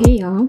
Hey y'all,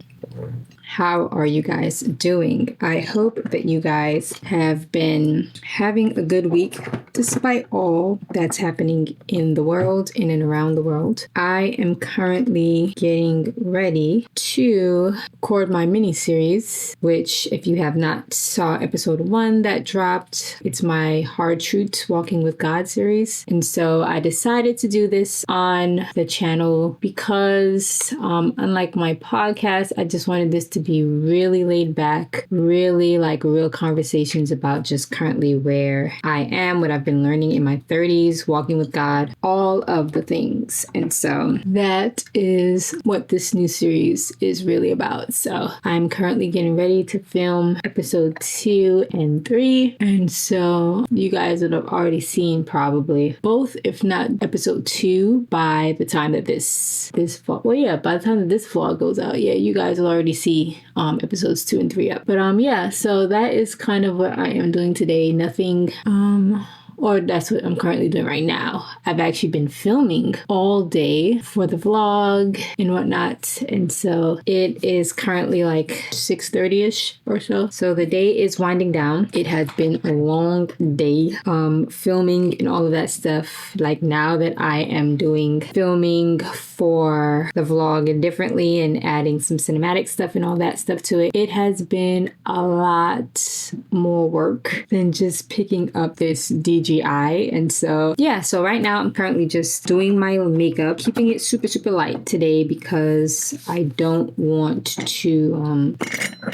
how are you guys doing? I hope that you guys have been having a good week despite all that's happening in the world, in and around the world. I am currently getting ready to record my mini series, which if you have not saw episode 1 that dropped, it's my Hard Truths Walking with God series. And so I decided to do this on the channel because unlike my podcast, I just wanted this to be really laid back, really like real conversations about just currently where I am, what I've been learning in my 30s, walking with God, all of the things. And so that is what this new series is really about. So I'm currently getting ready to film episode 2 and 3. And so you guys would have already seen probably both, if not episode 2 by the time that this vlog, by the time that this vlog goes out, you guys will already see episodes 2 and 3 up. But so that is kind of what I am doing today. Nothing or that's what I'm currently doing right now. I've actually been filming all day for the vlog and whatnot. And so it is currently like 6:30ish or so. So the day is winding down. It has been a long day filming and all of that stuff. Like now that I am doing filming for the vlog differently and adding some cinematic stuff and all that stuff to it, it has been a lot more work than just picking up this DJI. And so right now I'm currently just doing my makeup, keeping it super light today because I don't want to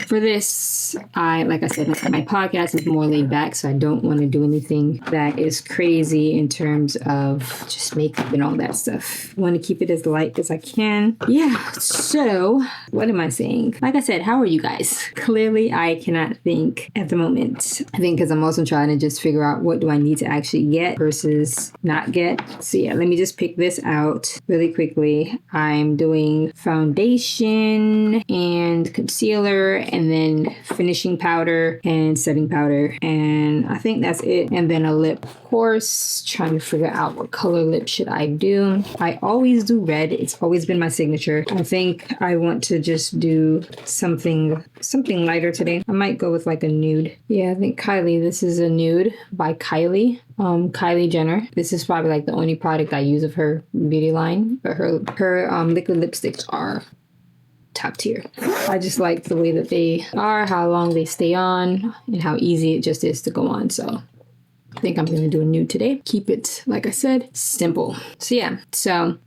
for this, like I said, my podcast is more laid back, so I don't want to do anything that is crazy in terms of just makeup and all that stuff. I want to keep it as light as I can. So what am I saying? Like I said, how are you guys? Clearly I cannot think at the moment. I think because I'm also trying to just figure out what do I need to actually get versus not get. So let me just pick this out really quickly. I'm doing foundation and concealer and then finishing powder and setting powder, and I think that's it. And then a lip, of course, trying to figure out what color lip should I do. I always do red. It's always been my signature. I think I want to just do something lighter today. I might go with like a nude. I think Kylie, this is a nude by Kylie. Kylie Jenner. This is probably like the only product I use of her beauty line, but her liquid lipsticks are top tier. I just like the way that they are, how long they stay on, and how easy it just is to go on. So I think I'm going to do a nude today. Keep it, like I said, simple. So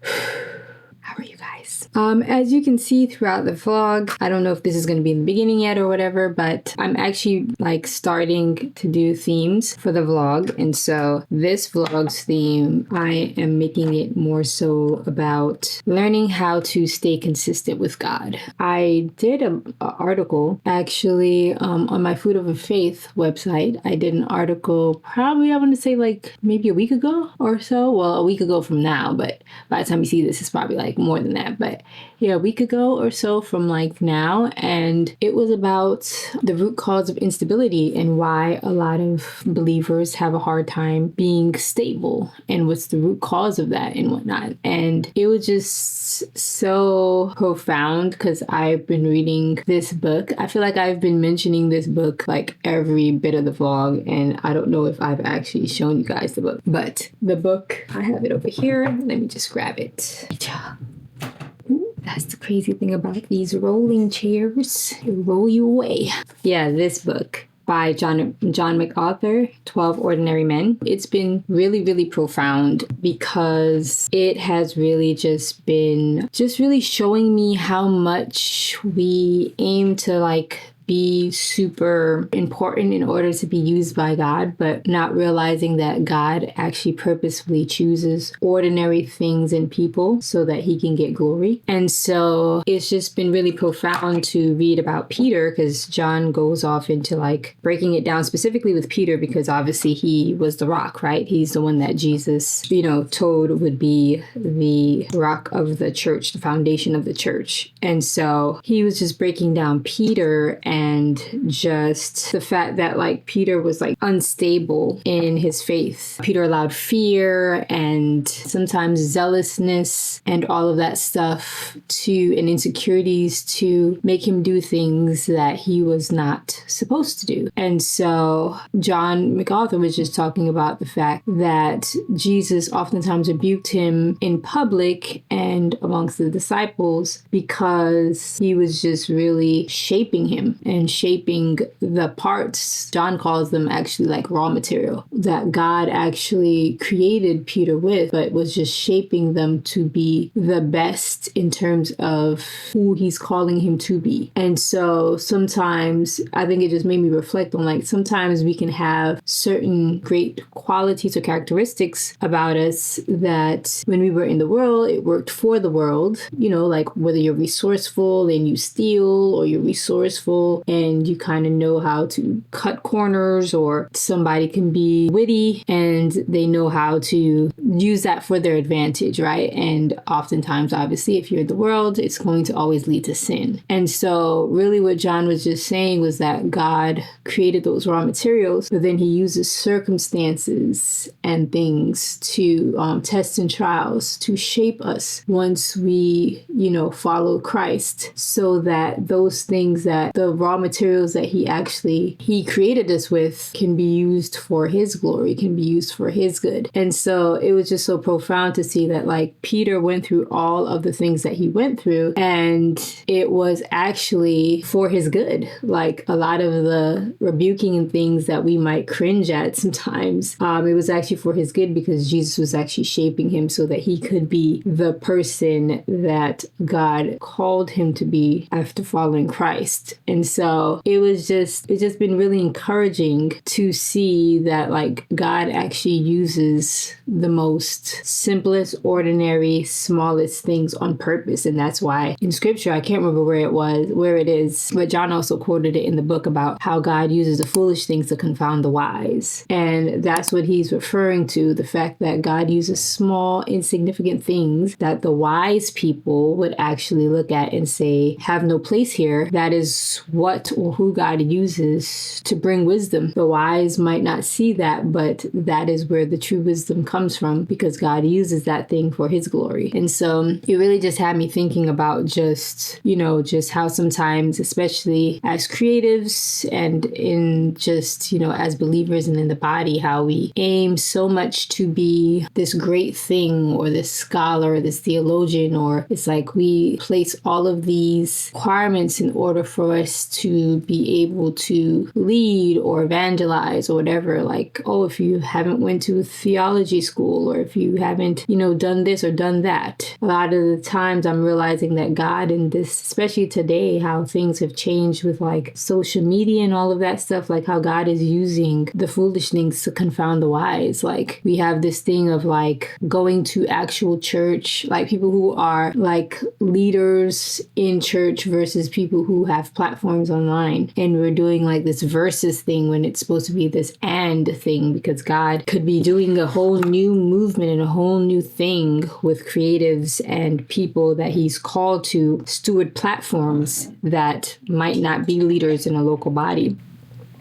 how are you guys? As you can see throughout the vlog, I don't know if this is going to be in the beginning yet or whatever, but I'm actually like starting to do themes for the vlog. And so this vlog's theme, I am making it more so about learning how to stay consistent with God. I did an article actually on my Food Over Faith website. I did an article probably, I want to say like maybe a week ago or so. Well, a week ago from now, but by the time you see this, it's probably like more than that. But a week ago or so from like now, and it was about the root cause of instability and why a lot of believers have a hard time being stable and what's the root cause of that and whatnot. And it was just so profound because I've been reading this book. I feel like I've been mentioning this book like every bit of the vlog, and I don't know if I've actually shown you guys the book, but the book, I have it over here. Let me just grab it. That's the crazy thing about these rolling chairs. They roll you away. This book by John MacArthur, 12 Ordinary Men. It's been really profound because it has really just been really showing me how much we aim to like be super important in order to be used by God, but not realizing that God actually purposefully chooses ordinary things and people so that he can get glory. And so it's just been really profound to read about Peter, because John goes off into like breaking it down specifically with Peter, because obviously he was the rock, right? He's the one that Jesus, told would be the rock of the church, the foundation of the church. And so he was just breaking down Peter and and just the fact that like Peter was like unstable in his faith. Peter allowed fear and sometimes zealousness and all of that stuff and insecurities to make him do things that he was not supposed to do. And so John MacArthur was just talking about the fact that Jesus oftentimes rebuked him in public and amongst the disciples because he was just really shaping him and shaping the parts. John calls them actually like raw material that God actually created Peter with, but was just shaping them to be the best in terms of who he's calling him to be. And so sometimes I think it just made me reflect on like sometimes we can have certain great qualities or characteristics about us that when we were in the world, it worked for the world, you know, like whether you're resourceful and you steal, or you're resourceful and you kind of know how to cut corners, or somebody can be witty and they know how to use that for their advantage, right? And oftentimes, obviously, if you're in the world, it's going to always lead to sin. And so really what John was just saying was that God created those raw materials, but then he uses circumstances and things to tests and trials to shape us once we, you know, follow Christ, so that those things, that the raw materials that he created us with, can be used for his glory, can be used for his good. And so it was just so profound to see that like Peter went through all of the things that he went through, and it was actually for his good. Like a lot of the rebuking and things that we might cringe at sometimes, it was actually for his good, because Jesus was actually shaping him so that he could be the person that God called him to be after following Christ. And so it's just been really encouraging to see that like God actually uses the most simplest, ordinary, smallest things on purpose. And that's why in scripture, I can't remember where it is, but John also quoted it in the book about how God uses the foolish things to confound the wise. And that's what he's referring to, the fact that God uses small, insignificant things that the wise people would actually look at and say, have no place here. That is what or who God uses to bring wisdom. The wise might not see that, but that is where the true wisdom comes from, because God uses that thing for his glory. And so it really just had me thinking about just how sometimes, especially as creatives and in just, as believers and in the body, how we aim so much to be this great thing or this scholar or this theologian, or it's like we place all of these requirements in order for us to be able to lead or evangelize or whatever. Like, oh, if you haven't went to theology school, or if you haven't, done this or done that. A lot of the times I'm realizing that God in this, especially today, how things have changed with like social media and all of that stuff, like how God is using the foolish things to confound the wise. Like we have this thing of like going to actual church, like people who are like leaders in church versus people who have platforms online. And we're doing like this versus thing when it's supposed to be this and thing, because God could be doing a whole new movement and a whole new thing with creatives and people that he's called to steward platforms that might not be leaders in a local body.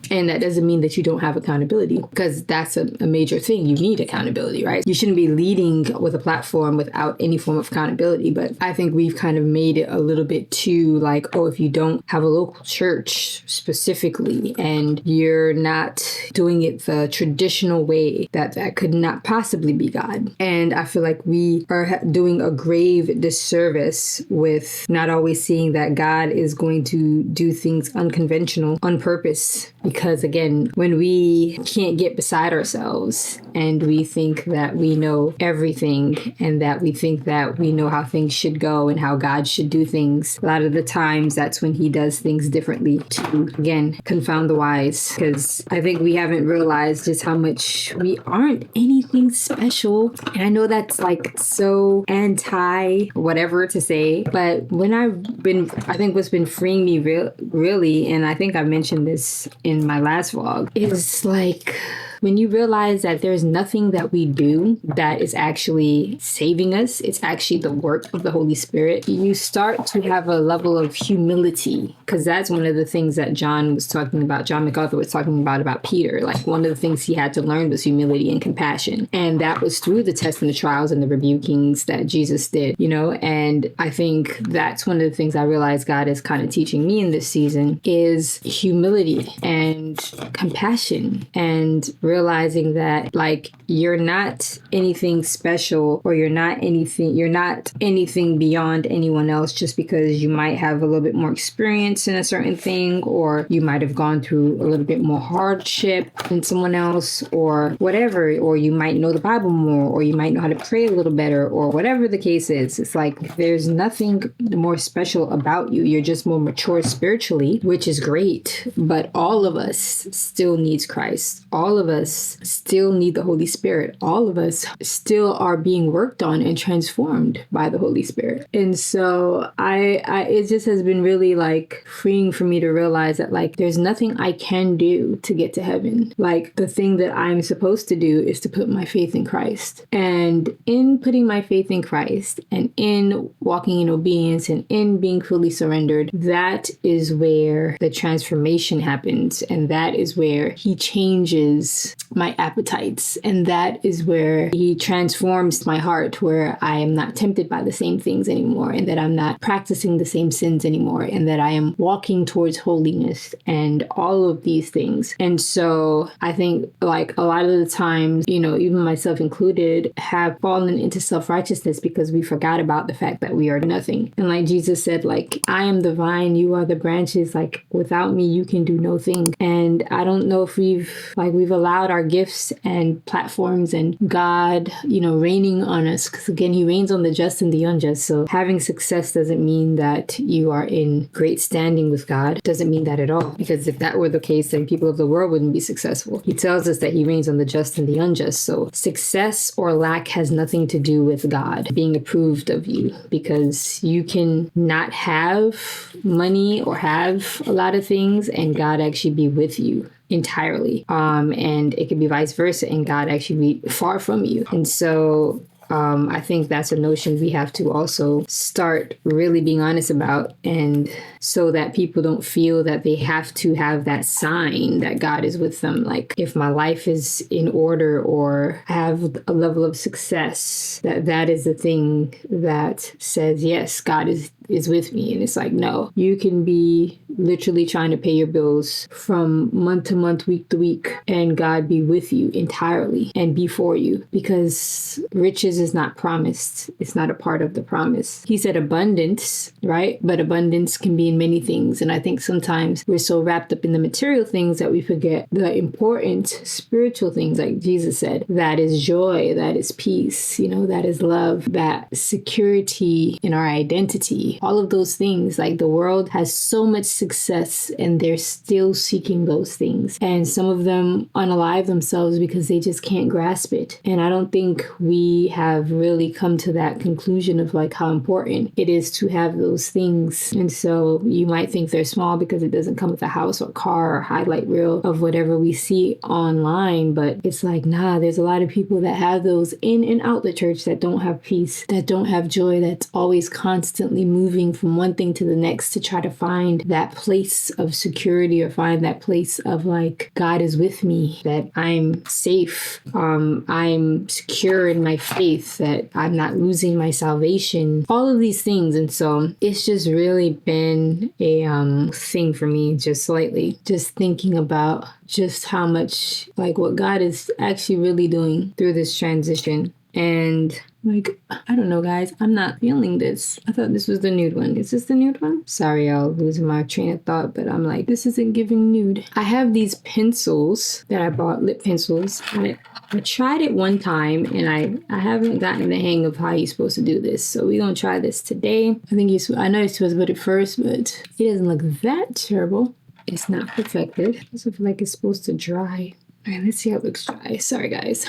And that doesn't mean that you don't have accountability, because that's a major thing. You need accountability, right? You shouldn't be leading with a platform without any form of accountability. But I think we've kind of made it a little bit too like, oh, if you don't have a local church specifically and you're not doing it the traditional way, that could not possibly be God. And I feel like we are doing a grave disservice with not always seeing that God is going to do things unconventional on purpose. Because again, when we can't get beside ourselves and we think that we know everything and that we think that we know how things should go and how God should do things, a lot of the times that's when he does things differently to, again, confound the wise. Because I think we haven't realized just how much we aren't anything special. And I know that's like so anti whatever to say, but I think what's been freeing me really, and I think I mentioned this in my last vlog, is like when you realize that there's nothing that we do that is actually saving us, it's actually the work of the Holy Spirit, you start to have a level of humility, because that's one of the things that John MacArthur was talking about Peter. Like, one of the things he had to learn was humility and compassion. And that was through the tests and the trials and the rebukings that Jesus did, and I think that's one of the things I realized God is kind of teaching me in this season is humility and compassion, and realizing that, like, you're not anything special, or you're not anything beyond anyone else just because you might have a little bit more experience in a certain thing, or you might have gone through a little bit more hardship than someone else, or whatever, or you might know the Bible more, or you might know how to pray a little better, or whatever the case is. It's like there's nothing more special about you. You're just more mature spiritually, which is great. But all of us still needs Christ. All of us still need the Holy Spirit. All of us still are being worked on and transformed by the Holy Spirit. And so it just has been really like freeing for me to realize that, like, there's nothing I can do to get to heaven. Like, the thing that I'm supposed to do is to put my faith in Christ. And in putting my faith in Christ, and in walking in obedience, and in being fully surrendered, that is where the transformation happens. And that is where he changes my appetites. And that is where he transforms my heart, where I am not tempted by the same things anymore, and that I'm not practicing the same sins anymore, and that I am walking towards holiness and all of these things. And so I think, like, a lot of the times, even myself included, have fallen into self-righteousness because we forgot about the fact that we are nothing. And like Jesus said, like, I am the vine, you are the branches. Like, without me, you can do no thing. And I don't know if we've allowed our gifts and platforms and God, raining on us. Because again, he reigns on the just and the unjust. So having success doesn't mean that you are in great standing with God. Doesn't mean that at all. Because if that were the case, then people of the world wouldn't be successful. He tells us that he reigns on the just and the unjust. So success or lack has nothing to do with God being approved of you, because you can not have money or have a lot of things and God actually be with you entirely. And it could be vice versa, and God actually be far from you. And so I think that's a notion we have to also start really being honest about, and so that people don't feel that they have to have that sign that God is with them. Like, if my life is in order or have a level of success, that is the thing that says, yes, God is with me. And it's like, no, you can be literally trying to pay your bills from month to month, week to week, and God be with you entirely and be for you, because riches is not promised. It's not a part of the promise. He said abundance, right? But abundance can be in many things. And I think sometimes we're so wrapped up in the material things that we forget the important spiritual things, like Jesus said, that is joy, that is peace, that is love, that security in our identity. All of those things. Like, the world has so much success and they're still seeking those things. And some of them unalive themselves because they just can't grasp it. And I don't think we have really come to that conclusion of like how important it is to have those things. And so you might think they're small because it doesn't come with a house or car or highlight reel of whatever we see online. But it's like, nah, there's a lot of people that have those in and out the church that don't have peace, that don't have joy, that's always constantly moving from one thing to the next to try to find that place of security or find that place of like, God is with me, that I'm safe, I'm secure in my faith, that I'm not losing my salvation, all of these things. And so it's just really been a thing for me, just slightly, just thinking about just how much like what God is actually really doing through this transition. And like, I don't know, guys, I'm not feeling this. I thought this was the nude one. Is this the nude one? Sorry, y'all, losing my train of thought, but I'm like, this isn't giving nude. I have these pencils that I bought, lip pencils. And I tried it one time and I haven't gotten the hang of how you're supposed to do this. So we're going to try this today. I know you're supposed to put it first, but it doesn't look that terrible. It's not perfected. I also feel like it's supposed to dry. All right, let's see how it looks dry. Sorry, guys.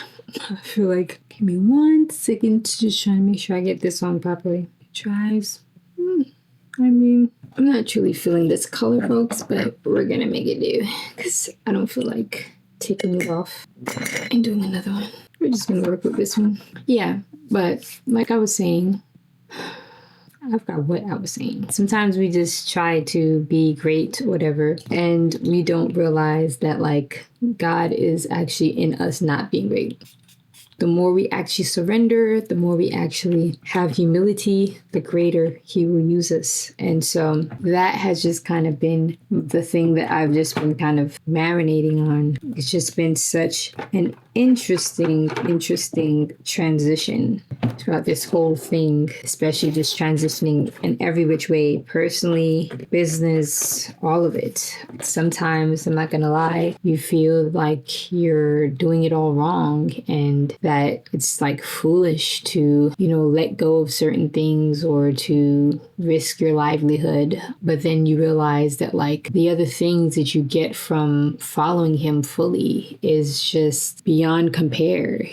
I feel like, give me 1 second to just try to make sure I get this on properly. It dries. I mean, I'm not truly feeling this color, folks, but we're going to make it do because I don't feel like taking it off and doing another one. We're just gonna work with this one. Yeah, but like I was saying, I forgot what I was saying. Sometimes we just try to be great, whatever, and we don't realize that like God is actually in us not being great. The more we actually surrender, the more we actually have humility, the greater he will use us. And so that has just kind of been the thing that I've just been kind of marinating on. It's just been such an interesting transition throughout this whole thing, especially just transitioning in every which way, personally, business, all of it. Sometimes, I'm not gonna lie, you feel like you're doing it all wrong and that it's like foolish to, let go of certain things or to risk your livelihood. But then you realize that like the other things that you get from following him fully is just beyond compare,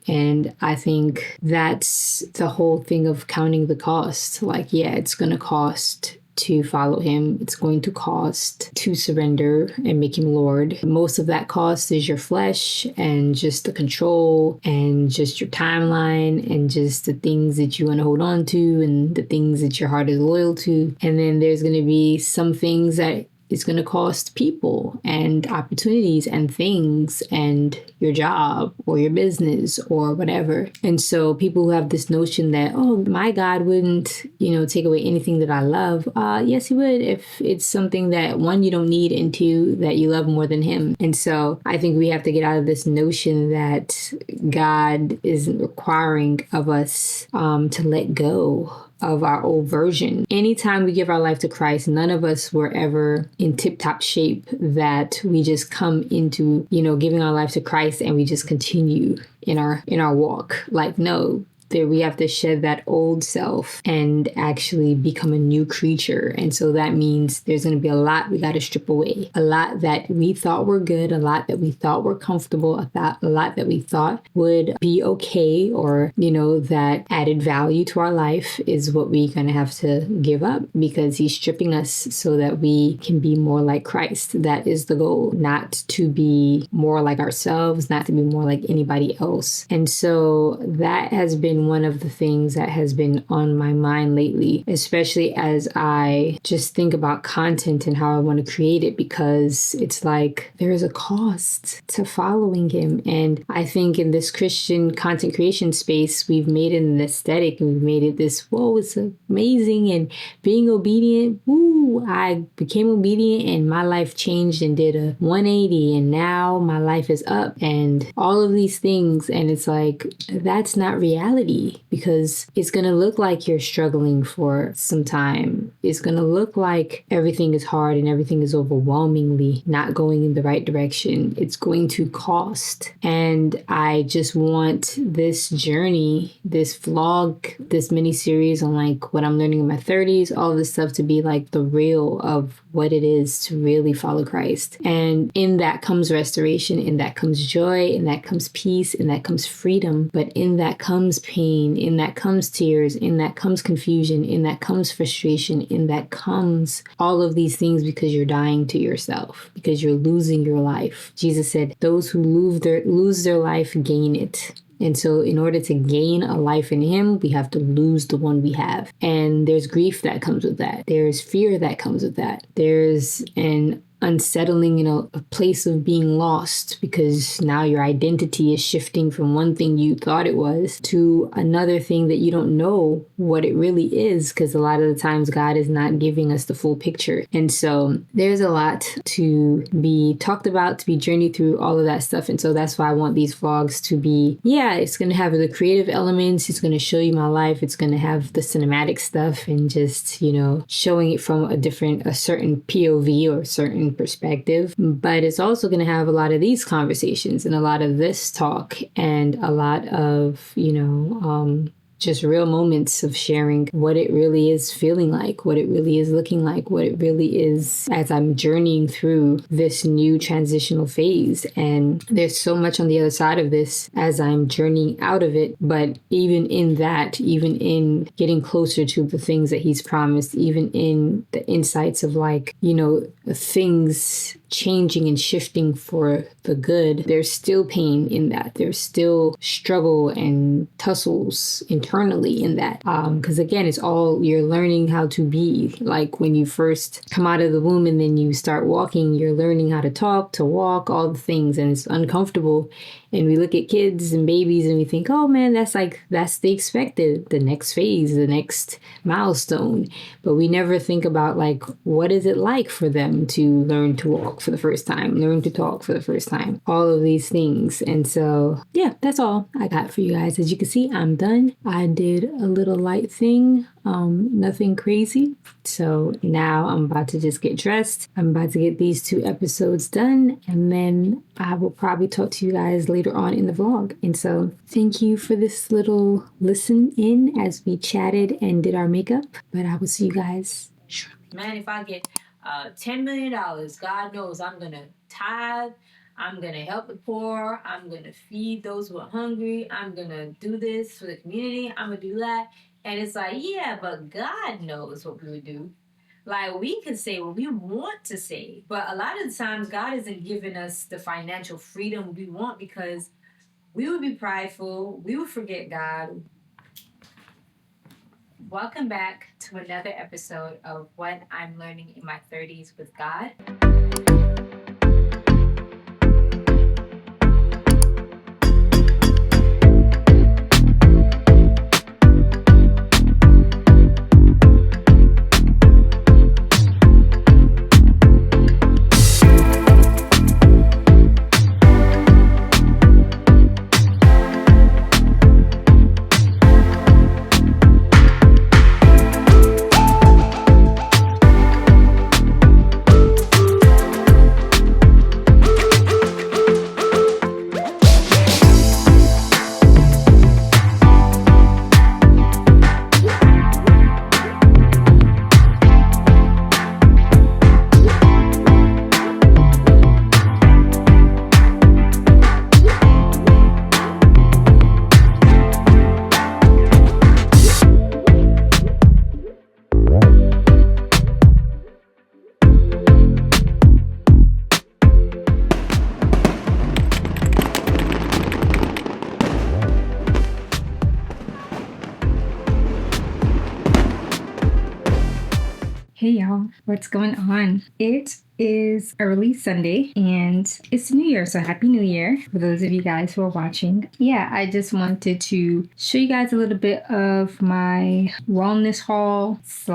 and I think that's the whole thing of counting the cost. Like, yeah, it's going to cost to follow him. It's going to cost to surrender and make him Lord. Most of that cost is your flesh and just the control and just your timeline and just the things that you want to hold on to and the things that your heart is loyal to. And then there's going to be some things that it's going to cost people and opportunities and things and your job or your business or whatever. And so people who have this notion that, oh, my God wouldn't, take away anything that I love. Yes, he would if it's something that one, you don't need, and two, that you love more than him. And so I think we have to get out of this notion that God isn't requiring of us to let go of our old version. Anytime we give our life to Christ, none of us were ever in tip-top shape that we just come into, giving our life to Christ and we just continue in our walk. Like, no. There we have to shed that old self and actually become a new creature. And so that means there's going to be a lot we got to strip away. A lot that we thought were good, a lot that we thought were comfortable, a lot that we thought would be okay or, that added value to our life is what we're going to have to give up because he's stripping us so that we can be more like Christ. That is the goal, not to be more like ourselves, not to be more like anybody else. And so that has been one of the things that has been on my mind lately, especially as I just think about content and how I want to create it, because it's like there is a cost to following him. And I think in this Christian content creation space, we've made it an aesthetic and we've made it this, whoa, it's amazing. And being obedient, woo, I became obedient and my life changed and did a 180 and now my life is up and all of these things. And it's like, that's not reality. Because it's going to look like you're struggling for some time. It's going to look like everything is hard and everything is overwhelmingly not going in the right direction. It's going to cost. And I just want this journey, this vlog, this mini series on like what I'm learning in my 30s, all this stuff to be like the real of what it is to really follow Christ. And in that comes restoration, in that comes joy, in that comes peace, in that comes freedom, but in that comes pain, in that comes tears, in that comes confusion, in that comes frustration, in that comes all of these things because you're dying to yourself, because you're losing your life. Jesus said, those who lose their life gain it. And so in order to gain a life in him, we have to lose the one we have. And there's grief that comes with that. There's fear that comes with that. There's an unsettling, a place of being lost because now your identity is shifting from one thing you thought it was to another thing that you don't know what it really is, because a lot of the times God is not giving us the full picture. And so there's a lot to be talked about, to be journeyed through, all of that stuff. And so that's why I want these vlogs to be, it's going to have the creative elements. It's going to show you my life. It's going to have the cinematic stuff and just, showing it from a certain POV or a certain perspective, but it's also going to have a lot of these conversations and a lot of this talk and a lot of, just real moments of sharing what it really is feeling like, what it really is looking like, what it really is as I'm journeying through this new transitional phase. And there's so much on the other side of this as I'm journeying out of it. But even in that, even in getting closer to the things that he's promised, even in the insights of things changing and shifting for the good, there's still pain in that. There's still struggle and tussles internally in that. Because again, it's all you're learning how to be. Like when you first come out of the womb and then you start walking, you're learning how to talk, to walk, all the things, and it's uncomfortable. And we look at kids and babies and we think, oh man, that's the expected, the next phase, the next milestone. But we never think about like, what is it like for them to learn to walk for the first time, learn to talk for the first time, all of these things. And so, yeah, that's all I got for you guys. As you can see, I'm done. I did a little light thing, nothing crazy. So now I'm about to just get dressed. I'm about to get these 2 episodes done, and then I will probably talk to you guys later on in the vlog. And so thank you for this little listen in as we chatted and did our makeup, but I will see you guys shortly. Man, if I get $10 million, God knows I'm going to tithe. I'm going to help the poor. I'm going to feed those who are hungry. I'm going to do this for the community. I'm going to do that. And it's like, yeah, but God knows what we would do. Like, we can say what we want to say, but a lot of the times God isn't giving us the financial freedom we want because we would be prideful. We would forget God. Welcome back to another episode of What I'm Learning in My 30s with God. Hey y'all, what's going on? It is early Sunday and it's New Year, so Happy New Year for those of you guys who are watching. Yeah, I just wanted to show you guys a little bit of my wellness haul /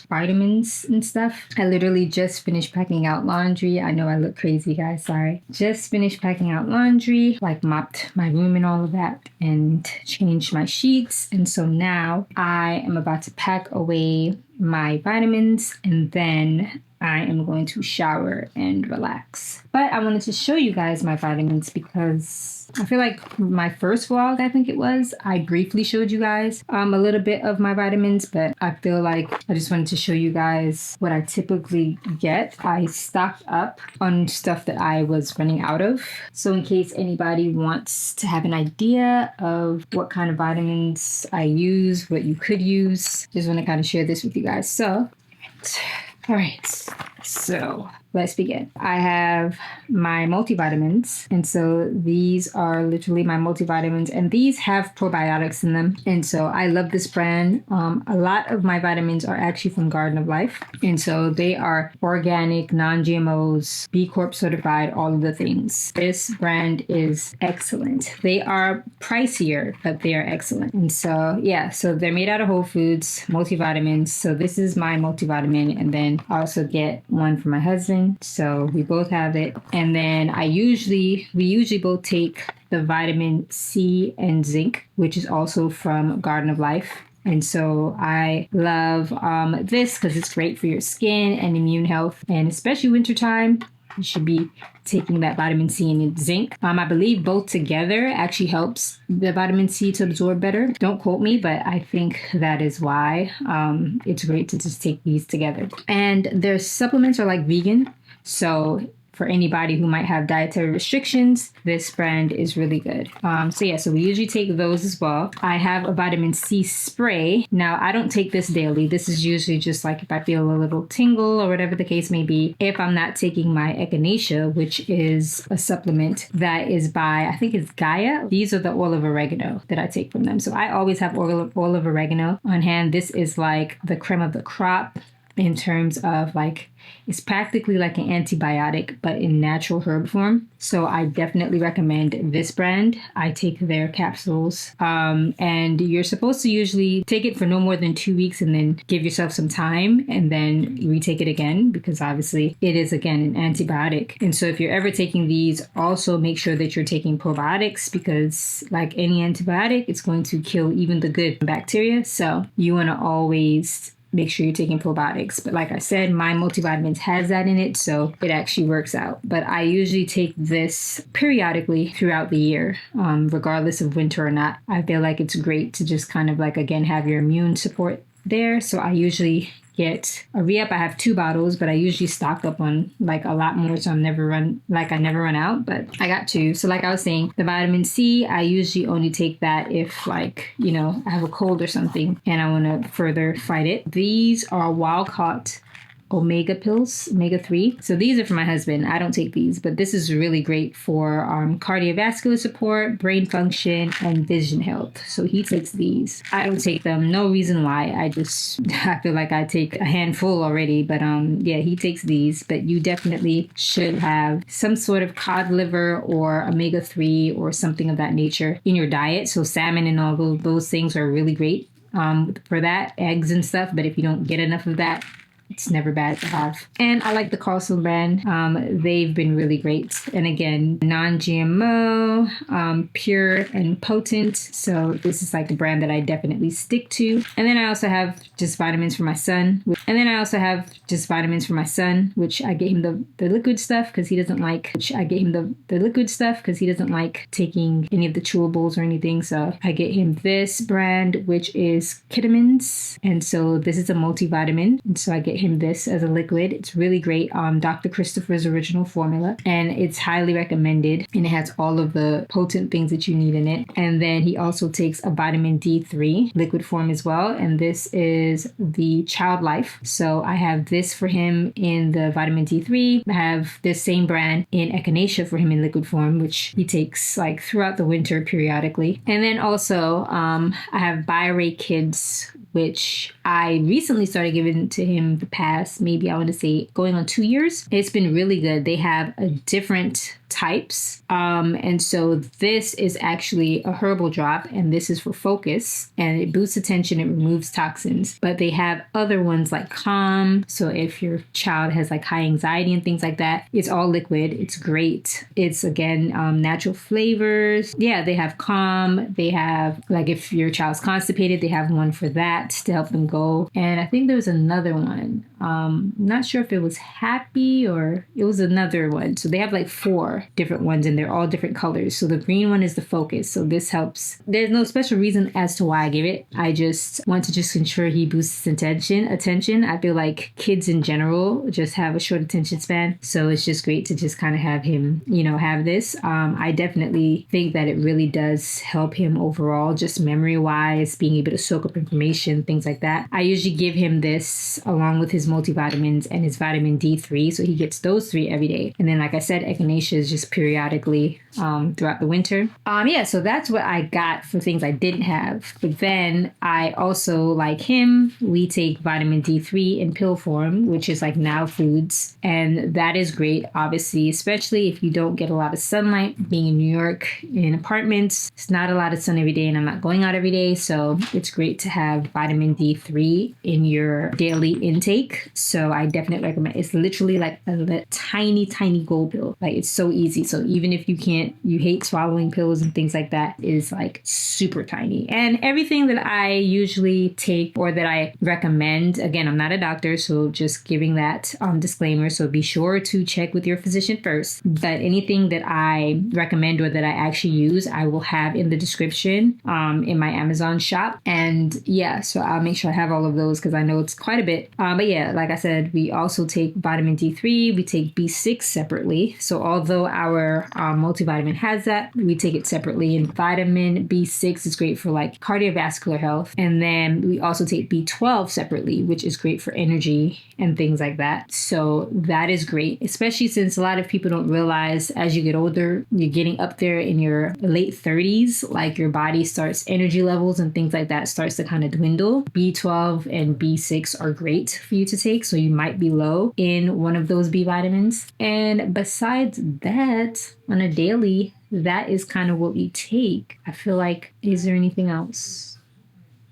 vitamins and stuff. I literally just finished packing out laundry. I know I look crazy, guys, sorry. Just finished packing out laundry, like mopped my room and all of that and changed my sheets. And so now I am about to pack away my vitamins and then I am going to shower and relax. But I wanted to show you guys my vitamins because I feel like my first vlog, I think it was, I briefly showed you guys a little bit of my vitamins, but I feel like I just wanted to show you guys what I typically get. I stocked up on stuff that I was running out of. So in case anybody wants to have an idea of what kind of vitamins I use, what you could use, just want to kind of share this with you guys. So, all right, so let's begin. I have my multivitamins, and so these are literally my multivitamins, and these have probiotics in them, and so I love this brand. A lot of my vitamins are actually from Garden of Life, and so they are organic, non-GMOs, B Corp certified, all of the things. This brand is excellent. They are pricier, but they are excellent, and so yeah, so they're made out of whole foods, multivitamins. So this is my multivitamin, and then I also get one for my husband. So we both have it. And then we usually both take the vitamin C and zinc, which is also from Garden of Life. And so I love this because it's great for your skin and immune health. And especially wintertime, you should be taking that vitamin C and zinc. I believe both together actually helps the vitamin C to absorb better. Don't quote me, but I think that is why it's great to just take these together. And their supplements are like vegan. So for anybody who might have dietary restrictions, this brand is really good. So we usually take those as well. I have a vitamin C spray. Now, I don't take this daily. This is usually just like if I feel a little tingle or whatever the case may be. If I'm not taking my echinacea, which is a supplement that is by, I think it's Gaia. These are the oil of oregano that I take from them. So I always have oil of oregano on hand. This is like the creme of the crop in terms of like, it's practically like an antibiotic, but in natural herb form. So I definitely recommend this brand. I take their capsules. And you're supposed to usually take it for no more than 2 weeks and then give yourself some time and then retake it again, because obviously it is, again, an antibiotic. And so if you're ever taking these, also make sure that you're taking probiotics, because like any antibiotic, it's going to kill even the good bacteria. So you want to always make sure you're taking probiotics. But like I said, my multivitamins has that in it, so it actually works out. But I usually take this periodically throughout the year, regardless of winter or not. I feel like it's great to just kind of like, again, have your immune support there. So I usually get a re-up. I have 2 bottles, but I usually stock up on like a lot more, so I never run out, but I got 2. So like I was saying, the vitamin C, I usually only take that if like, you know, I have a cold or something and I want to further fight it. These are wild caught omega pills, omega-3. So these are for my husband. I don't take these, but this is really great for cardiovascular support, brain function, and vision health. So he takes these. I don't take them. No reason why. I feel like I take a handful already, but he takes these. But you definitely should have some sort of cod liver or omega-3 or something of that nature in your diet. So salmon and all those things are really great for that, eggs and stuff. But if you don't get enough of that, it's never bad to have. And I like the Carlson brand. They've been really great. And again, non-GMO, pure and potent. So this is like a brand that I definitely stick to. And then I also have just vitamins for my son. Which I get him the liquid stuff because he doesn't like, taking any of the chewables or anything. So I get him this brand, which is Ketamins. And so this is a multivitamin. And so I get him this as a liquid. It's really great. Dr. Christopher's original formula, and it's highly recommended, and it has all of the potent things that you need in it. And then he also takes a vitamin D3 liquid form as well, and this is the Child Life. So I have this for him in the vitamin D3. I have this same brand in echinacea for him in liquid form, which he takes like throughout the winter periodically. And then also I have Biorate Kids, which I recently started giving to him the past, maybe I want to say going on 2 years. It's been really good. They have a different types. And so this is actually a herbal drop, and this is for focus, and it boosts attention, it removes toxins. But they have other ones like Calm. So if your child has like high anxiety and things like that, it's all liquid. It's great. It's again, natural flavors. Yeah, they have Calm. They have like if your child's constipated, they have one for that to help them go. And I think there was another one. Not sure if it was Happy or it was another one. So they have like 4 different ones and they're all different colors. So the green one is the focus. So this helps. There's no special reason as to why I give it. I just want to just ensure he boosts attention. I feel like kids in general just have a short attention span. So it's just great to just kind of have him, have this. I definitely think that it really does help him overall, just memory wise, being able to soak up information, things like that. I usually give him this along with his multivitamins and his vitamin D3. So he gets those 3 every day. And then, like I said, echinacea is just periodically throughout the winter. So that's what I got for things I didn't have. But then I also, like him, we take vitamin D3 in pill form, which is like Now Foods. And that is great, obviously, especially if you don't get a lot of sunlight. Being in New York in apartments, it's not a lot of sun every day and I'm not going out every day. So it's great to have vitamin D3 in your daily intake. So I definitely recommend. It's literally like a tiny gold pill. Like it's so easy. So even if you can't you hate swallowing pills and things like that is like super tiny. And everything that I usually take or that I recommend, again, I'm not a doctor, so just giving that disclaimer. So be sure to check with your physician first. But anything that I recommend or that I actually use, I will have in the description in my Amazon shop. And yeah, so I'll make sure I have all of those because I know it's quite a bit. But yeah, like I said, we also take vitamin D3, we take B6 separately. So although our multivitamin has that, we take it separately. And vitamin B6 is great for like cardiovascular health. And then we also take B12 separately, which is great for energy and things like that. So that is great, especially since a lot of people don't realize as you get older, you're getting up there in your late 30s, like your body starts, energy levels and things like that starts to kind of dwindle. B12 and B6 are great for you to take. So you might be low in one of those B vitamins. And besides that, on a daily, that is kind of what we take. I feel like, is there anything else?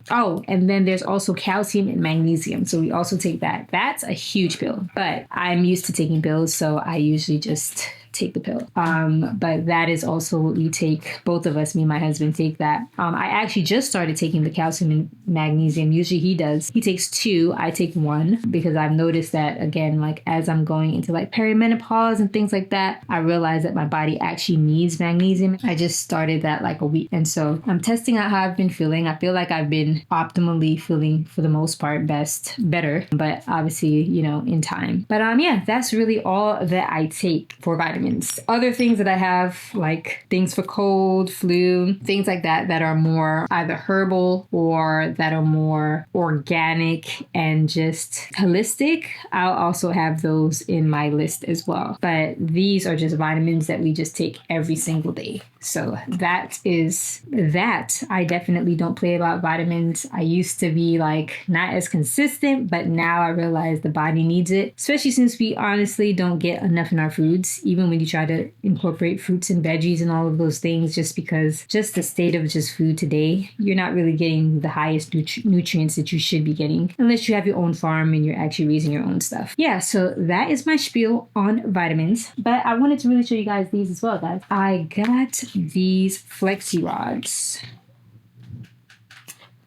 Oh, and then there's also calcium and magnesium. So we also take that. That's a huge pill, but I'm used to taking pills, so I usually just take the pill. But that is also what we take. Both of us, me and my husband, take that. I actually just started taking the calcium and magnesium. Usually he does. He takes 2. I take 1 because I've noticed that, again, like as I'm going into like perimenopause and things like that, I realize that my body actually needs magnesium. I just started that like a week. And so I'm testing out how I've been feeling. I feel like I've been optimally feeling for the most part better, but obviously, you know, in time. But yeah, that's really all that I take for vitamins. Other things that I have, like things for cold, flu, things like that, that are more either herbal or that are more organic and just holistic, I'll also have those in my list as well. But these are just vitamins that we just take every single day. So that is that. I definitely don't play about vitamins. I used to be like not as consistent, but now I realize the body needs it, especially since we honestly don't get enough in our foods, even when you try to incorporate fruits and veggies and all of those things, just because just the state of just food today, you're not really getting the highest nutrients that you should be getting unless you have your own farm and you're actually raising your own stuff. Yeah, so that is my spiel on vitamins. But I wanted to really show you guys these as well, guys. I got these flexi rods.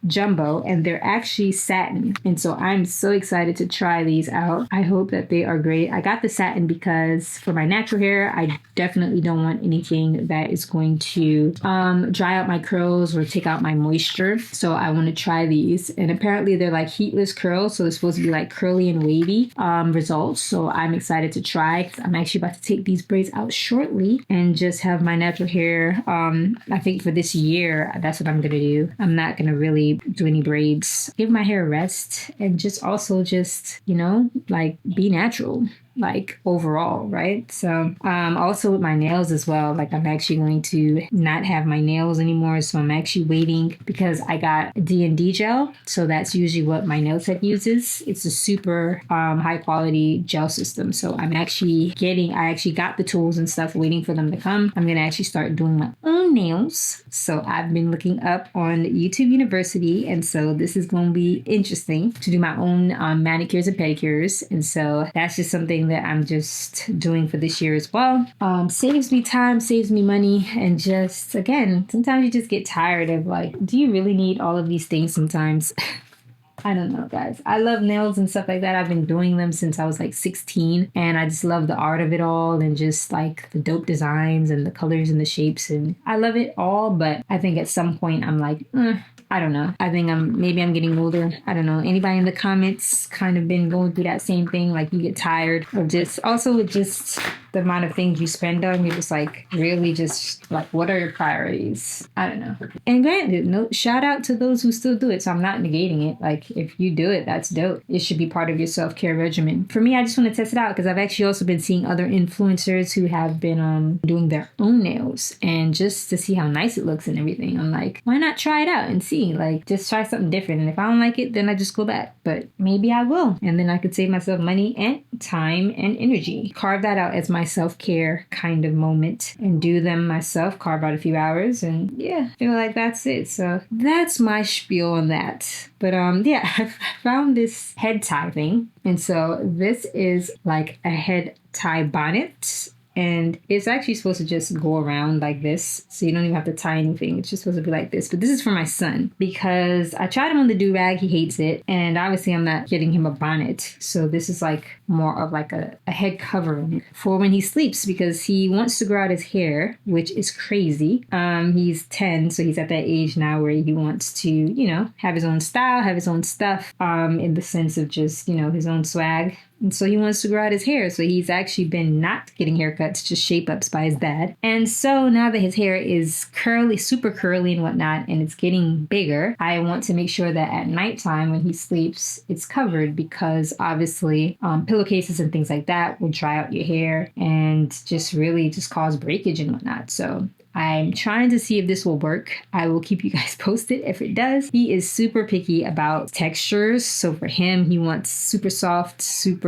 Jumbo, and they're actually satin, and so I'm so excited to try these out. I hope that they are great. I got the satin because for my natural hair, I definitely don't want anything that is going to dry out my curls or take out my moisture, so I want to try these. And apparently they're like heatless curls, so they're supposed to be like curly and wavy results, so I'm excited to try because I'm actually about to take these braids out shortly and just have my natural hair. I think for this year, that's what I'm gonna do. I'm not gonna really do any braids, give my hair a rest, and just also just, you know, like be natural, like overall, right? So also with my nails as well, like I'm actually going to not have my nails anymore, so I'm actually waiting because I got D&D gel, so that's usually what my nail tech uses. It's a super high quality gel system, so I actually got the tools and stuff, waiting for them to come. I'm gonna actually start doing my own nails, so I've been looking up on YouTube University, and so this is going to be interesting to do my own manicures and pedicures, and so that's just something that I'm just doing for this year as well. Saves me time, saves me money, and just, again, sometimes you just get tired of like, do you really need all of these things sometimes? I don't know, guys. I love nails and stuff like that. I've been doing them since I was like 16, and I just love the art of it all and just like the dope designs and the colors and the shapes, and I love it all. But I think at some point I'm like, I don't know. I think maybe I'm getting older. I don't know. Anybody in the comments kind of been going through that same thing? Like you get tired of just, also with just the amount of things you spend on, you're just like, really just like, what are your priorities? I don't know. And granted, shout out to those who still do it. So I'm not negating it. Like if you do it, that's dope. It should be part of your self-care regimen. For me, I just want to test it out because I've actually also been seeing other influencers who have been doing their own nails, and just to see how nice it looks and everything. I'm like, why not try it out and see? Like just try something different. And if I don't like it, then I just go back. But maybe I will. And then I could save myself money and time and energy. Carve that out as my self-care kind of moment and do them myself, carve out a few hours, and yeah, feel like that's it. So that's my spiel on that. But yeah, I found this head tie thing. And so this is like a head tie bonnet. and it's actually supposed to just go around like this. So you don't even have to tie anything. It's just supposed to be like this. But this is for my son because I tried him on the do-rag. He hates it. And obviously I'm not getting him a bonnet. So this is like more of like a head covering for when he sleeps because he wants to grow out his hair, which is crazy. He's 10, so he's at that age now where he wants to, you know, have his own style, have his own stuff, in the sense of just, you know, his own swag. And so he wants to grow out his hair. So he's actually been not getting haircuts, just shape ups by his dad. And so now that his hair is curly, super curly and whatnot, and it's getting bigger, I want to make sure that at nighttime when he sleeps, it's covered because obviously pillowcases and things like that will dry out your hair and just really just cause breakage and whatnot. So I'm trying to see if this will work. I will keep you guys posted if it does. He is super picky about textures. So for him, he wants super soft,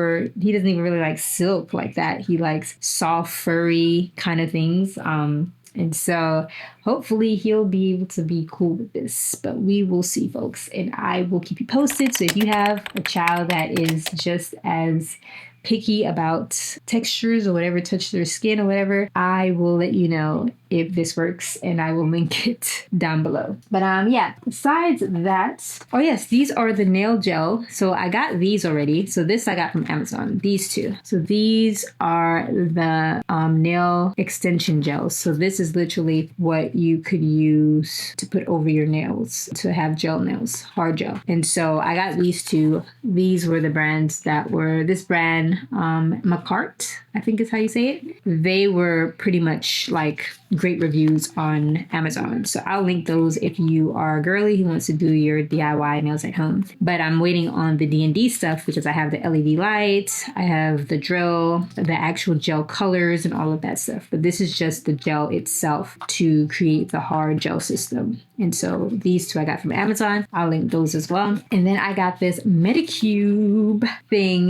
he doesn't even really like silk like that. He likes soft, furry kind of things. And so hopefully he'll be able to be cool with this, but we will see, folks, and I will keep you posted. So if you have a child that is just as picky about textures or whatever, touch their skin or whatever, I will let you know if this works and I will link it down below. But yeah, besides that, oh yes, these are the nail gel. So I got these already. So this I got from Amazon, these two. So these are the nail extension gels. So this is literally what you could use to put over your nails to have gel nails, hard gel. And so I got these two. These were the brands that were, this brand, Macart, I think is how you say it. They were pretty much like great reviews on Amazon. So I'll link those if you are a girly who wants to do your DIY nails at home. But I'm waiting on the D&D stuff because I have the LED lights, I have the drill, the actual gel colors and all of that stuff. But this is just the gel itself to create the hard gel system. And so these two I got from Amazon. I'll link those as well. And then I got this Medicube thing.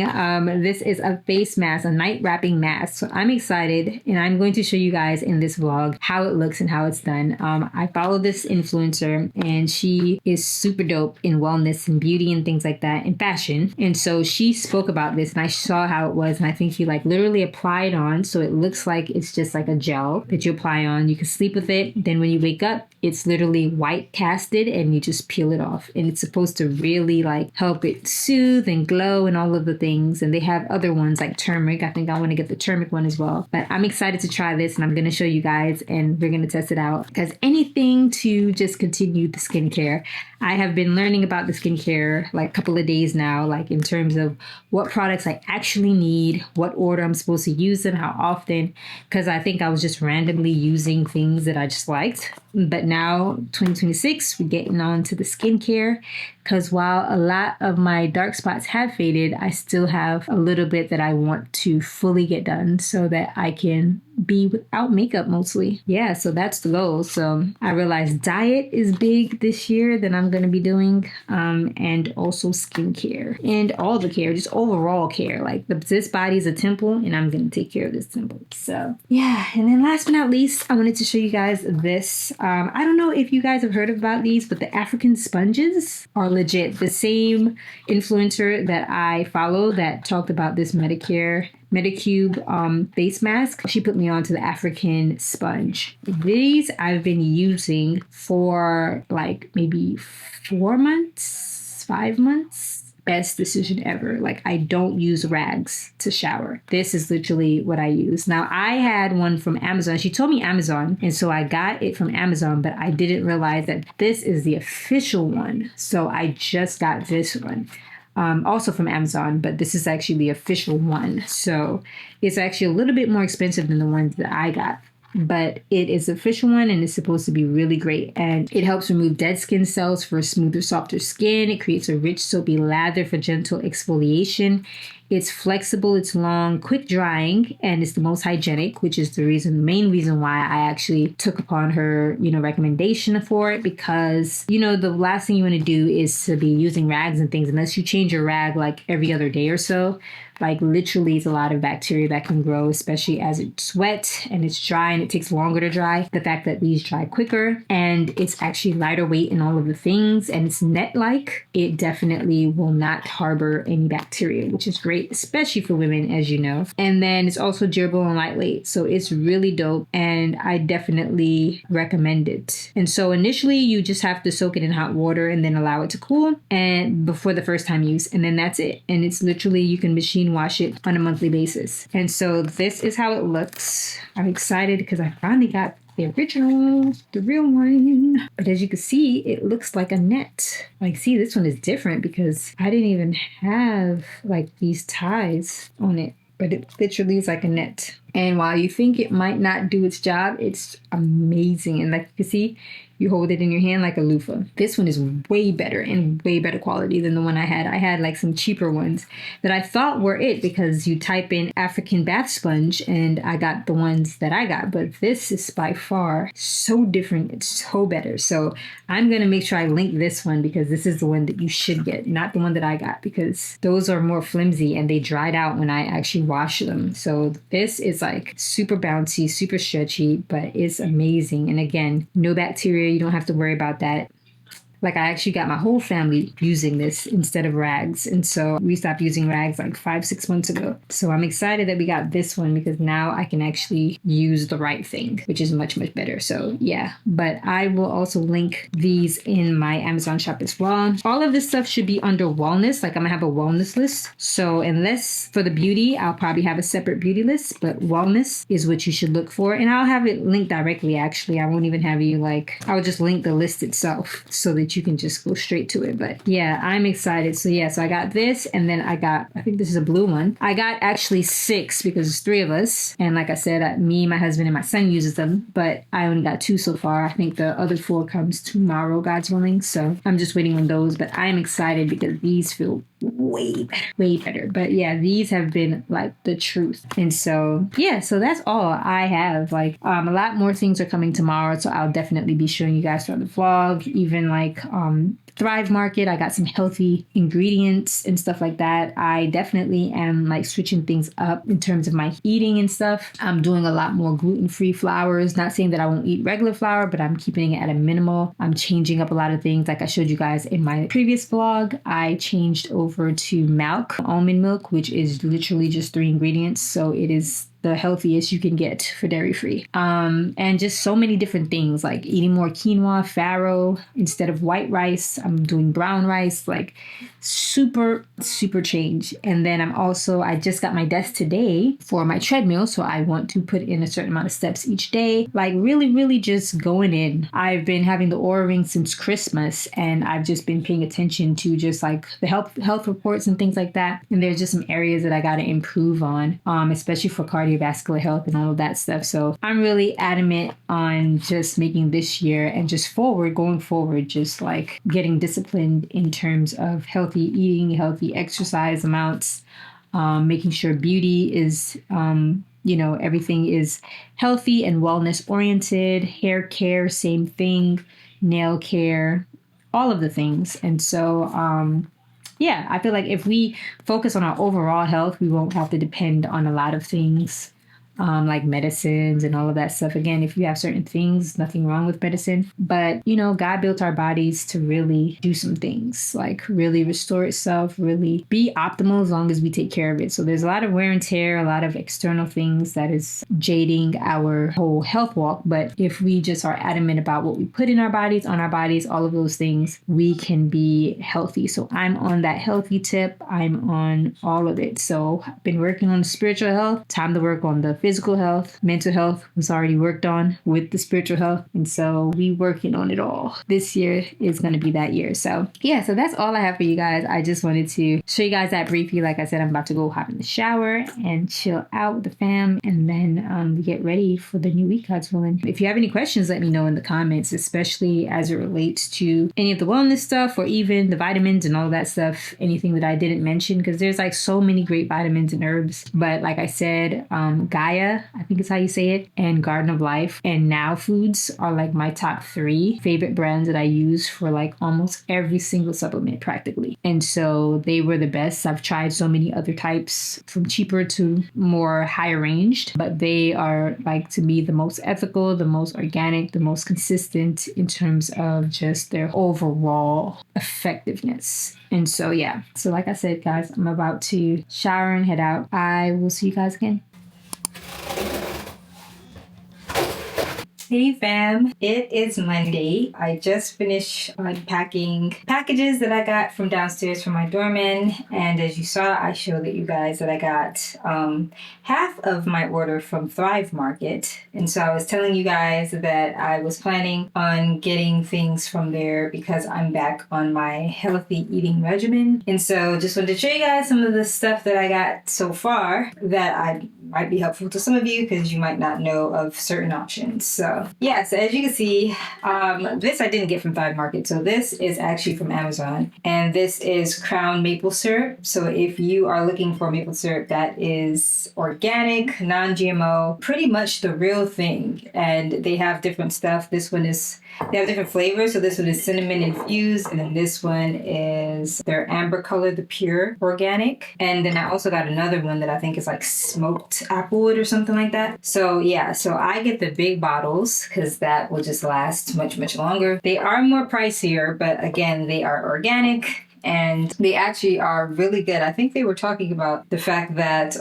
This is a face mask, a night wrapping mask. So I'm excited and I'm going to show you guys in this vlog how it looks and how it's done. I follow this influencer and she is super dope in wellness and beauty and things like that and fashion. And so she spoke about this and I saw how it was. And I think you like literally apply it on. So it looks like it's just like a gel that you apply on. You can sleep with it. Then when you wake up, it's literally white casted and you just peel it off. And it's supposed to really like help it soothe and glow and all of the things. And they have other ones like turmeric. I think I want to get the turmeric one as well. But I'm excited to try this and I'm going to show you guys and we're going to test it out. Because anything to just continue the skincare. I have been learning about the skincare like a couple of days now, like in terms of what products I actually need, what order I'm supposed to use them, how often, because I think I was just randomly using things that I just liked. But now 2026, we're getting on to the skincare because while a lot of my dark spots have faded, I still have a little bit that I want to fully get done so that I can be without makeup mostly. Yeah, so that's the goal. So I realized diet is big this year that I'm going to be doing, and also skincare and all the care, just overall care. Like this body is a temple and I'm going to take care of this temple. So yeah, and then last but not least, I wanted to show you guys this. I don't know if you guys have heard about these, but the African sponges are legit. The same influencer that I follow that talked about this Medicube face mask, she put me on to the African sponge. These I've been using for like maybe 4 months, 5 months. Best decision ever. Like I don't use rags to shower. This is literally what I use. Now I had one from Amazon. She told me Amazon and so I got it from Amazon, but I didn't realize that this is the official one. So I just got this one. Also from Amazon, but this is actually the official one. So it's actually a little bit more expensive than the ones that I got. But it is the official one and it's supposed to be really great. And it helps remove dead skin cells for smoother, softer skin. It creates a rich, soapy lather for gentle exfoliation. It's flexible, it's long, quick drying, and it's the most hygienic, which is the main reason why I actually took upon her, recommendation for it. Because, the last thing you want to do is to be using rags and things unless you change your rag like every other day or so. Like literally it's a lot of bacteria that can grow, especially as it's wet and it's dry and it takes longer to dry. The fact that these dry quicker and it's actually lighter weight in all of the things and it's net-like, it definitely will not harbor any bacteria, which is great, especially for women, as you know. And then it's also durable and lightweight. So it's really dope and I definitely recommend it. And so initially you just have to soak it in hot water and then allow it to cool and before the first time use. And then that's it. And it's literally, you can machine wash it on a monthly basis. And so this is how it looks. I'm excited because I finally got the original, the real one. But as you can see, it looks like a net. Like, see, this one is different because I didn't even have like these ties on it. But it literally is like a net. And while you think it might not do its job, it's amazing. And like you can see, you hold it in your hand like a loofah. This one is way better and way better quality than the one I had. I had like some cheaper ones that I thought were it because you type in African bath sponge and I got the ones that I got. But this is by far so different. It's so better. So I'm going to make sure I link this one because this is the one that you should get, not the one that I got because those are more flimsy and they dried out when I actually washed them. So this is like super bouncy, super stretchy, but it's amazing. And again, no bacteria. You don't have to worry about that. Like I actually got my whole family using this instead of rags. And so we stopped using rags like 5-6 months ago. So I'm excited that we got this one because now I can actually use the right thing, which is much, much better. So yeah, but I will also link these in my Amazon shop as well. All of this stuff should be under wellness. Like I'm gonna have a wellness list. So unless for the beauty, I'll probably have a separate beauty list, but wellness is what you should look for. And I'll have it linked directly. Actually, I won't even have you I'll just link the list itself so that you can just go straight to it. But yeah, I'm excited. So yeah, so I got this and then I think this is a blue one. I got actually 6 because there's 3 of us. And like I said, me, my husband, and my son uses them, but I only got 2 so far. I think the other 4 comes tomorrow, God's willing. So I'm just waiting on those, but I'm excited because these feel way better. But yeah, these have been like the truth. And so yeah, so that's all I have. Like a lot more things are coming tomorrow, so I'll definitely be showing you guys throughout the vlog. Even like Thrive Market, I got some healthy ingredients and stuff like that. I definitely am like switching things up in terms of my eating and stuff. I'm doing a lot more gluten-free flours. Not saying that I won't eat regular flour, but I'm keeping it at a minimal. I'm changing up a lot of things. Like I showed you guys in my previous vlog, I changed over to milk, almond milk, which is literally just 3 ingredients. So it is the healthiest you can get for dairy-free. And just so many different things, like eating more quinoa, farro, instead of white rice. I'm doing brown rice, like super change. And then I just got my desk today for my treadmill. So I want to put in a certain amount of steps each day, like really just going in. I've been having the Oura Ring since Christmas and I've just been paying attention to just like the health reports and things like that. And there's just some areas that I got to improve on, especially for cardiovascular health and all of that stuff. So I'm really adamant on just making this year and just going forward, just like getting disciplined in terms of healthy eating, healthy exercise amounts, making sure beauty is, everything is healthy and wellness oriented, hair care, same thing, nail care, all of the things. And so, yeah, I feel like if we focus on our overall health, we won't have to depend on a lot of things like medicines and all of that stuff. Again, if you have certain things, nothing wrong with medicine. But, God built our bodies to really do some things, like really restore itself, really be optimal as long as we take care of it. So there's a lot of wear and tear, a lot of external things that is jading our whole health walk. But if we just are adamant about what we put in our bodies, on our bodies, all of those things, we can be healthy. So I'm on that healthy tip. I'm on all of it. So I've been working on the spiritual health, time to work on the physical health, mental health was already worked on with the spiritual health. And so we working on it all. This year is going to be that year. So yeah, so that's all I have for you guys. I just wanted to show you guys that briefly. Like I said, I'm about to go hop in the shower and chill out with the fam and then get ready for the new week, God's willing. If you have any questions, let me know in the comments, especially as it relates to any of the wellness stuff or even the vitamins and all that stuff, anything that I didn't mention, because there's like so many great vitamins and herbs. But like I said, guide Gaia, I think is how you say it, and Garden of Life and Now Foods are like my top 3 favorite brands that I use for like almost every single supplement practically. And so they were the best. I've tried so many other types from cheaper to more higher ranged, but they are like to me the most ethical, the most organic, the most consistent in terms of just their overall effectiveness. And so, yeah. So like I said, guys, I'm about to shower and head out. I will see you guys again. Hey fam, it is Monday. I just finished unpacking packages that I got from downstairs from my doorman. And as you saw, I showed you guys that I got half of my order from Thrive Market. And so I was telling you guys that I was planning on getting things from there because I'm back on my healthy eating regimen. And so just wanted to show you guys some of the stuff that I got so far that might be helpful to some of you because you might not know of certain options. So yeah, so as you can see, this I didn't get from Thrive Market. So this is actually from Amazon. And this is Crown Maple Syrup. So if you are looking for maple syrup that is organic, non-GMO, pretty much the real thing. And they have different stuff. They have different flavors. So this one is cinnamon infused. And then this one is their amber color, the pure organic. And then I also got another one that I think is like smoked applewood or something like that. So yeah, so I get the big bottles because that will just last much, much longer. They are more pricier, but again, they are organic. And they actually are really good. I think they were talking about the fact that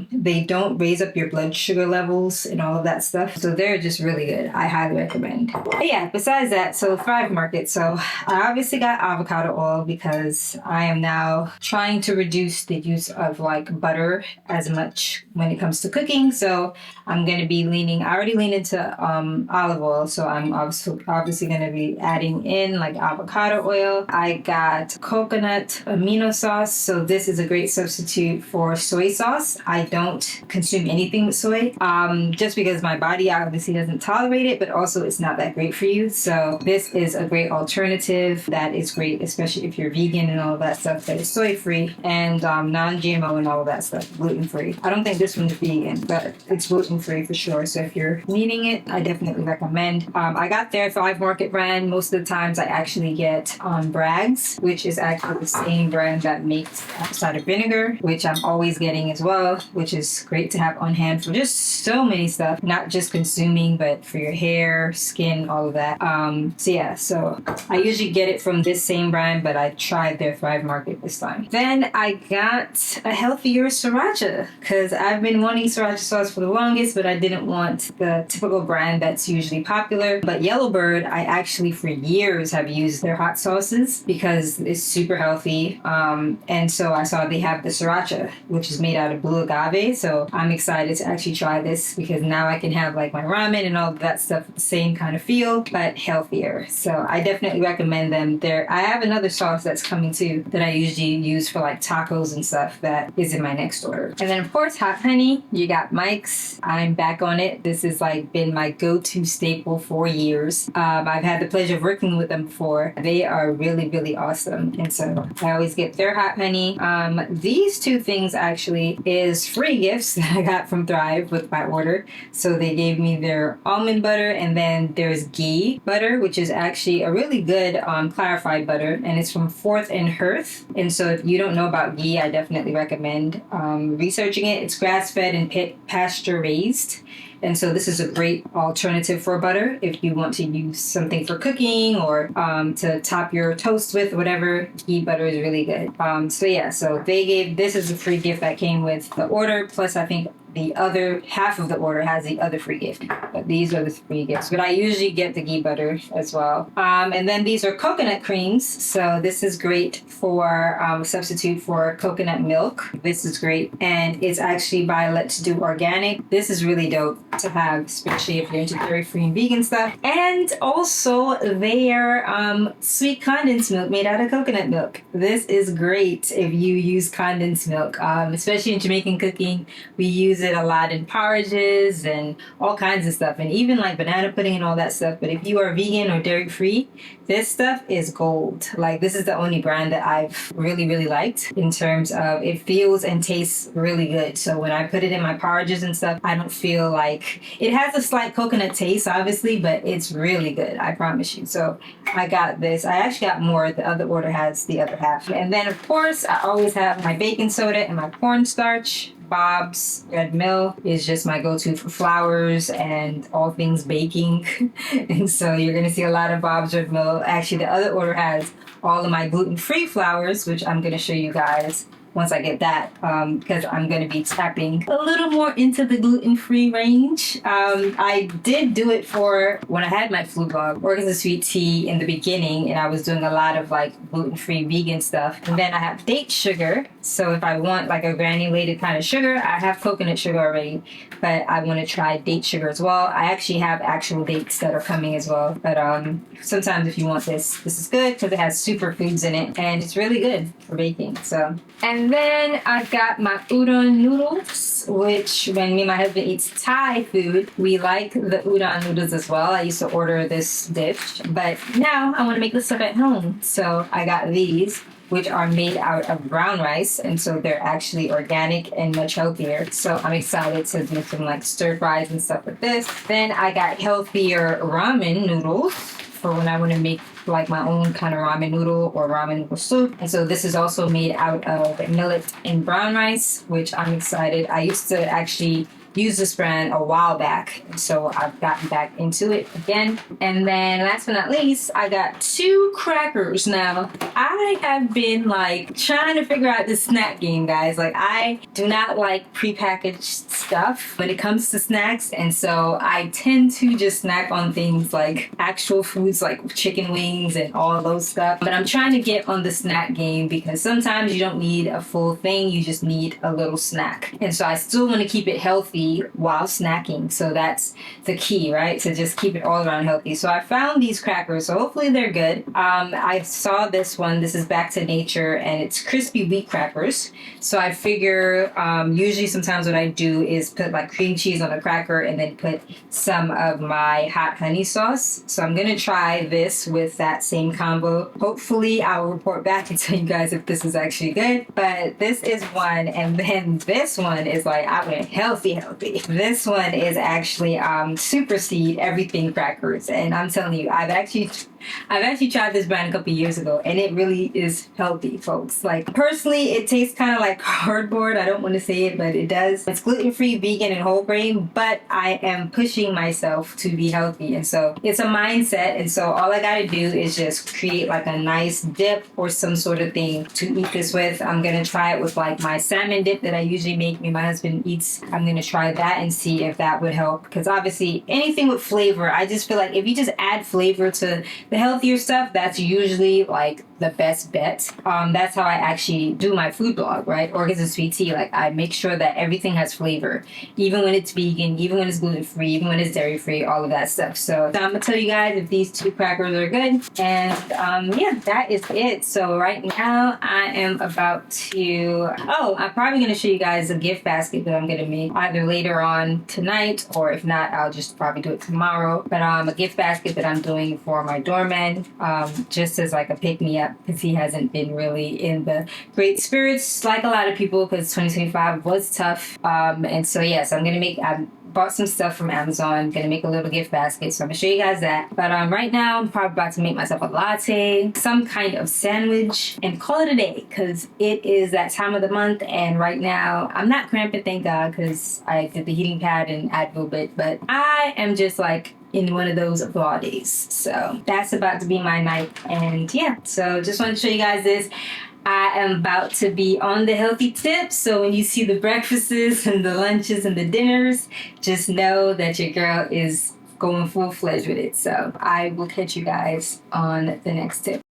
they don't raise up your blood sugar levels and all of that stuff. So they're just really good. I highly recommend. But yeah, besides that, so Thrive Market. So I obviously got avocado oil because I am now trying to reduce the use of like butter as much when it comes to cooking. So I'm going to be I already lean into olive oil. So I'm obviously going to be adding in like avocado oil. I got coconut amino sauce. So this is a great substitute for soy sauce. I don't consume anything with soy just because my body obviously doesn't tolerate it, but also it's not that great for you. So this is a great alternative that is great, especially if you're vegan and all of that stuff that is soy free and non-GMO and all of that stuff, gluten free. I don't think this one's vegan, but it's gluten free for sure. So if you're needing it, I definitely recommend. I got their Thrive Market brand. Most of the times I actually get Bragg's, which is actually the same brand that makes apple cider vinegar, which I'm always getting as well, which is great to have on hand for just so many stuff, not just consuming, but for your hair, skin, all of that. So yeah, so I usually get it from this same brand, but I tried their Thrive Market this time. Then I got a healthier sriracha because I've been wanting sriracha sauce for the longest, but I didn't want the typical brand that's usually popular. But Yellowbird, I actually for years have used their hot sauces because it's super healthy. And so I saw they have the sriracha, which is made out of blue agave. So I'm excited to actually try this because now I can have like my ramen and all of that stuff with the same kind of feel, but healthier. So I definitely recommend them. I have another sauce that's coming too that I usually use for like tacos and stuff that is in my next order. And then of course, hot honey. You got Mike's. I'm back on it. This has like been my go-to staple for years. I've had the pleasure of working with them before. They are really, really awesome. And so I always get their hot honey. These two things actually is free gifts that I got from Thrive with my order. So they gave me their almond butter and then there's ghee butter, which is actually a really good clarified butter, and it's from Fourth and Hearth. And so if you don't know about ghee, I definitely recommend researching it. It's grass-fed and pasture raised. And so this is a great alternative for butter if you want to use something for cooking or to top your toast with, whatever. Ghee butter is really good. So this is a free gift that came with the order. Plus, I think the other half of the order has the other free gift. But these are the free gifts. But I usually get the ghee butter as well. And then these are coconut creams. So this is great for a substitute for coconut milk. This is great. And it's actually by Let's Do Organic. This is really dope to have, especially if you're into dairy-free and vegan stuff. And also their sweet condensed milk made out of coconut milk. This is great if you use condensed milk, especially in Jamaican cooking. We use it it a lot in porridges and all kinds of stuff, and even like banana pudding and all that stuff. But if you are vegan or dairy free, this stuff is gold. Like, this is the only brand that I've really, really liked in terms of it feels and tastes really good. So when I put it in my porridges and stuff, I don't feel like it has a slight coconut taste, obviously, but it's really good. I promise you. So I got this. I actually got more. The other order has the other half. And then, of course, I always have my baking soda and my cornstarch. Bob's Red Mill is just my go-to for flours and all things baking. And so you're going to see a lot of Bob's Red Mill. Actually, the other order has all of my gluten-free flours, which I'm going to show you guys once I get that, because I'm going to be tapping a little more into the gluten-free range. I did do it for when I had my flu blog, Organs of Sweet Tea in the beginning, and I was doing a lot of like gluten-free vegan stuff. And then I have date sugar. So if I want like a granulated kind of sugar, I have coconut sugar already, but I want to try date sugar as well. I actually have actual dates that are coming as well. But sometimes if you want this is good because it has superfoods in it, and it's really good for baking. So, and then I got my udon noodles, which when me and my husband eats Thai food, we like the udon noodles as well. I used to order this dish, but now I want to make this stuff at home. So I got these, which are made out of brown rice, and so they're actually organic and much healthier. So I'm excited to do some like stir fries and stuff with this. Then I got healthier ramen noodles for when I want to make like my own kind of ramen noodle or ramen noodle soup. And so this is also made out of millet and brown rice, which I'm excited. I used to actually use this brand a while back, so I've gotten back into it again. And then last but not least, I got 2 crackers. Now, I have been like trying to figure out this snack game, guys. Like, I do not like prepackaged stuff when it comes to snacks, and so I tend to just snack on things like actual foods like chicken wings and all those stuff. But I'm trying to get on the snack game because sometimes you don't need a full thing, you just need a little snack. And so I still want to keep it healthy while snacking. So that's the key, right? To just keep it all around healthy. So I found these crackers, so hopefully they're good. I saw this one. This is Back to Nature, and it's crispy wheat crackers. So I figure usually sometimes what I do is put like cream cheese on a cracker and then put some of my hot honey sauce. So I'm going to try this with that same combo. Hopefully I'll report back and tell you guys if this is actually good. But this is one, and then this one is like, I went healthy. This one is actually Supersede Everything crackers, and I'm telling you, I've actually tried this brand a couple years ago, and it really is healthy, folks. Like, personally, it tastes kind of like cardboard. I don't want to say it, but it does. It's gluten-free, vegan, and whole grain, but I am pushing myself to be healthy, and so it's a mindset. And so all I gotta do is just create like a nice dip or some sort of thing to eat this with. I'm gonna try it with like my salmon dip that I usually make. Me and my husband eats. I'm gonna try that and see if that would help, because obviously anything with flavor, I just feel like if you just add flavor to the healthier stuff, that's usually like the best bet. That's how I actually do my food blog, right? Organs of Sweet Tea. Like, I make sure that everything has flavor, even when it's vegan, even when it's gluten-free, even when it's dairy-free, all of that stuff. So I'm gonna tell you guys if these 2 crackers are good. And yeah, that is it. So right now I am about to, I'm probably gonna show you guys a gift basket that I'm gonna make either later on tonight, or if not, I'll just probably do it tomorrow. But a gift basket that I'm doing for my doorman, just as like a pick-me-up, because he hasn't been really in the great spirits like a lot of people, because 2025 was tough. And so yes, I bought some stuff from Amazon. Gonna make a little gift basket, so I'm gonna show you guys that. But right now I'm probably about to make myself a latte, some kind of sandwich, and call it a day, because it is that time of the month. And right now I'm not cramping, thank God, because I did the heating pad and Advil bit, but I am just like in one of those raw days. So that's about to be my night. And yeah, so just wanted to show you guys this. I am about to be on the healthy tip, so when you see the breakfasts and the lunches and the dinners, just know that your girl is going full-fledged with it. So I will catch you guys on the next tip.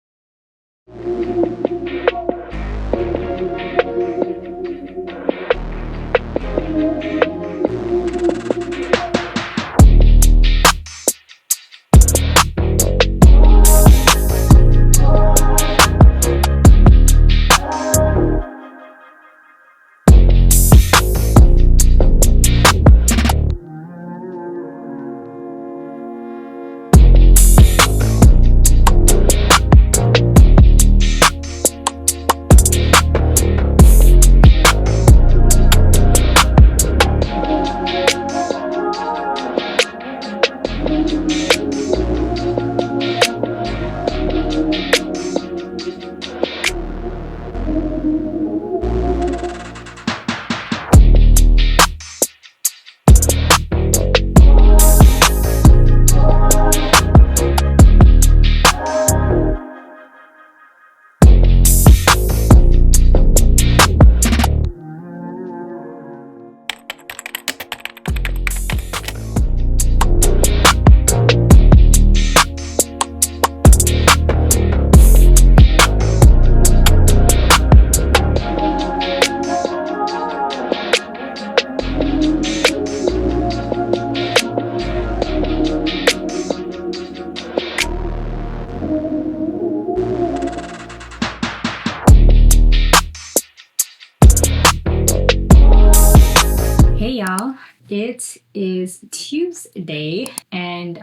Hey y'all, it is Tuesday and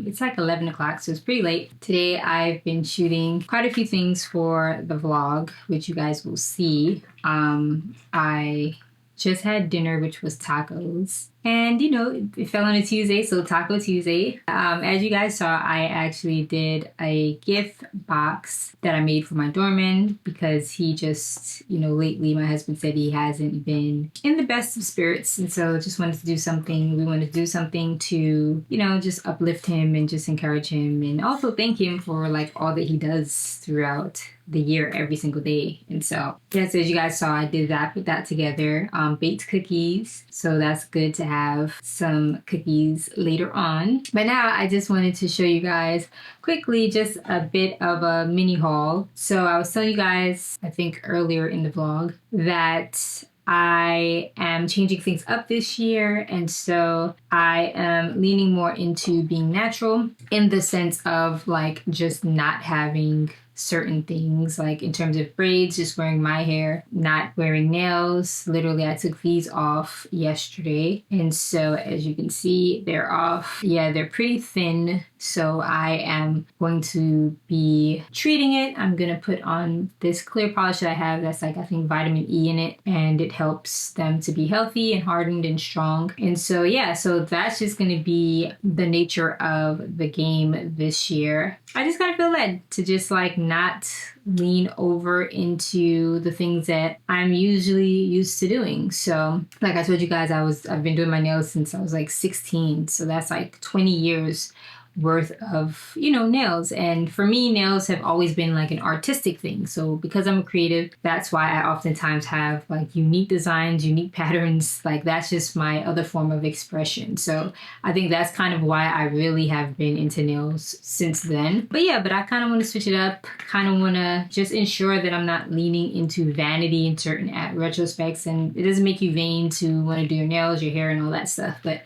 it's like 11 o'clock, so it's pretty late. Today I've been shooting quite a few things for the vlog, which you guys will see. I just had dinner, which was tacos. And you know, it fell on a Tuesday, so Taco Tuesday. As you guys saw, I actually did a gift box that I made for my doorman because he just, you know, lately my husband said he hasn't been in the best of spirits. And so just wanted to do something. We wanted to do something to, you know, just uplift him and just encourage him and also thank him for like all that he does throughout the year every single day. And so yes, as you guys saw, I did that, put that together, baked cookies. So that's good to have some cookies later on. But now I just wanted to show you guys quickly just a bit of a mini haul. So I was telling you guys, I think earlier in the vlog, that I am changing things up this year, and so I am leaning more into being natural in the sense of like just not having certain things, like in terms of braids, just wearing my hair, not wearing nails. Literally, I took these off yesterday, and so as you can see, they're off. Yeah, they're pretty thin, so I am going to be treating it. I'm gonna put on this clear polish that I have that's like, I think, vitamin E in it, and it helps them to be healthy and hardened and strong. And so yeah, so that's just gonna be the nature of the game this year. I just kind of feel led to just like not lean over into the things that I'm usually used to doing. So like I told you guys, I've been doing my nails since I was like 16. So that's like 20 years worth of, you know, nails. And for me, nails have always been like an artistic thing. So because I'm a creative, that's why I oftentimes have like unique designs, unique patterns. Like that's just my other form of expression. So I think that's kind of why I really have been into nails since then. But yeah, but I kind of want to switch it up, kind of want to just ensure that I'm not leaning into vanity in certain retrospects. And it doesn't make you vain to want to do your nails, your hair, and all that stuff. But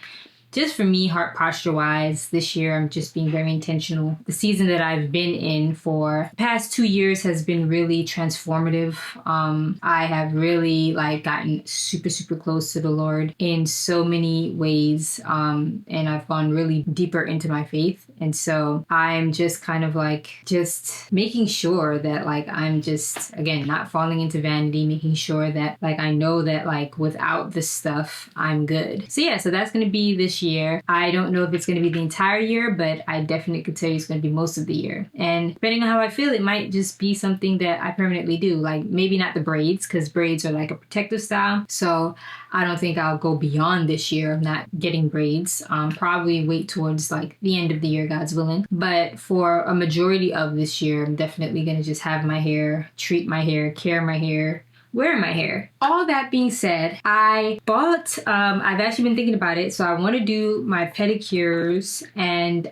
just for me, heart posture wise, this year I'm just being very intentional. The season that I've been in for the past 2 years has been really transformative. I have really like gotten super, super close to the Lord in so many ways. And I've gone really deeper into my faith. And so I'm just kind of like just making sure that like I'm just, again, not falling into vanity, making sure that like I know that like without this stuff, I'm good. So yeah, so that's going to be this year. I don't know if it's going to be the entire year, but I definitely could tell you it's going to be most of the year. And depending on how I feel, it might just be something that I permanently do. Like maybe not the braids, because braids are like a protective style. So I don't think I'll go beyond this year of not getting braids. Probably wait towards like the end of the year, God's willing. But for a majority of this year, I'm definitely going to just have my hair, treat my hair, care my hair, wear my hair. All that being said, I bought, I've actually been thinking about it. So I want to do my pedicures and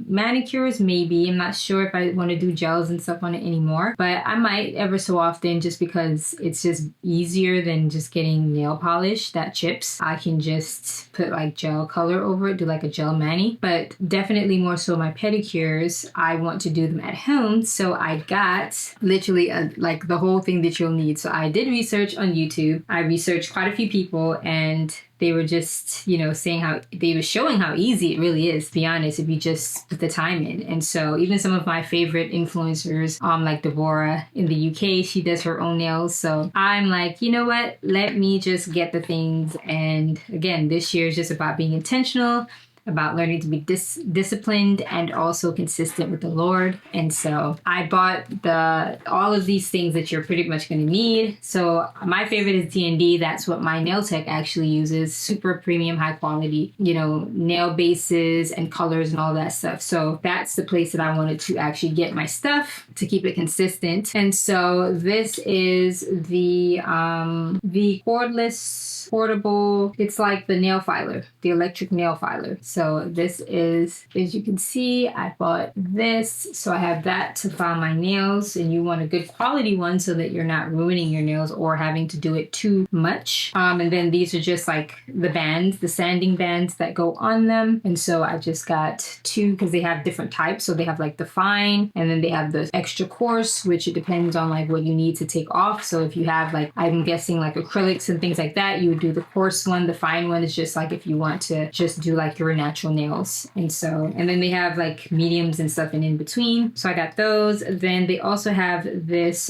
manicures maybe. I'm not sure if I want to do gels and stuff on it anymore, but I might ever so often just because it's just easier than just getting nail polish that chips. I can just put like gel color over it, do like a gel mani, but definitely more so my pedicures, I want to do them at home. So I got literally like the whole thing that you'll need. So I did research on YouTube. I researched quite a few people and they were just, you know, saying how they were showing how easy it really is, to be honest, if you just put the time in. And so even some of my favorite influencers, like Deborah in the UK, she does her own nails. So I'm like, you know what? Let me just get the things. And again, this year is just about being intentional, about learning to be disciplined and also consistent with the Lord. And so I bought all of these things that you're pretty much going to need. So my favorite is D&D. That's what my nail tech actually uses. Super premium, high quality, you know, nail bases and colors and all that stuff. So that's the place that I wanted to actually get my stuff to keep it consistent. And so this is the cordless portable, it's like the nail filer, the electric nail filer. So this is, as you can see, I bought this. So I have that to file my nails, and you want a good quality one so that you're not ruining your nails or having to do it too much. And then these are just like the bands, the sanding bands that go on them. And so I just got two because they have different types. So they have like the fine, and then they have the extra coarse, which it depends on like what you need to take off. So if you have like, I'm guessing like acrylics and things like that, you would do the coarse one. The fine one is just like if you want to just do like your natural nails. And so, and then they have like mediums and stuff in between. So I got those. Then they also have this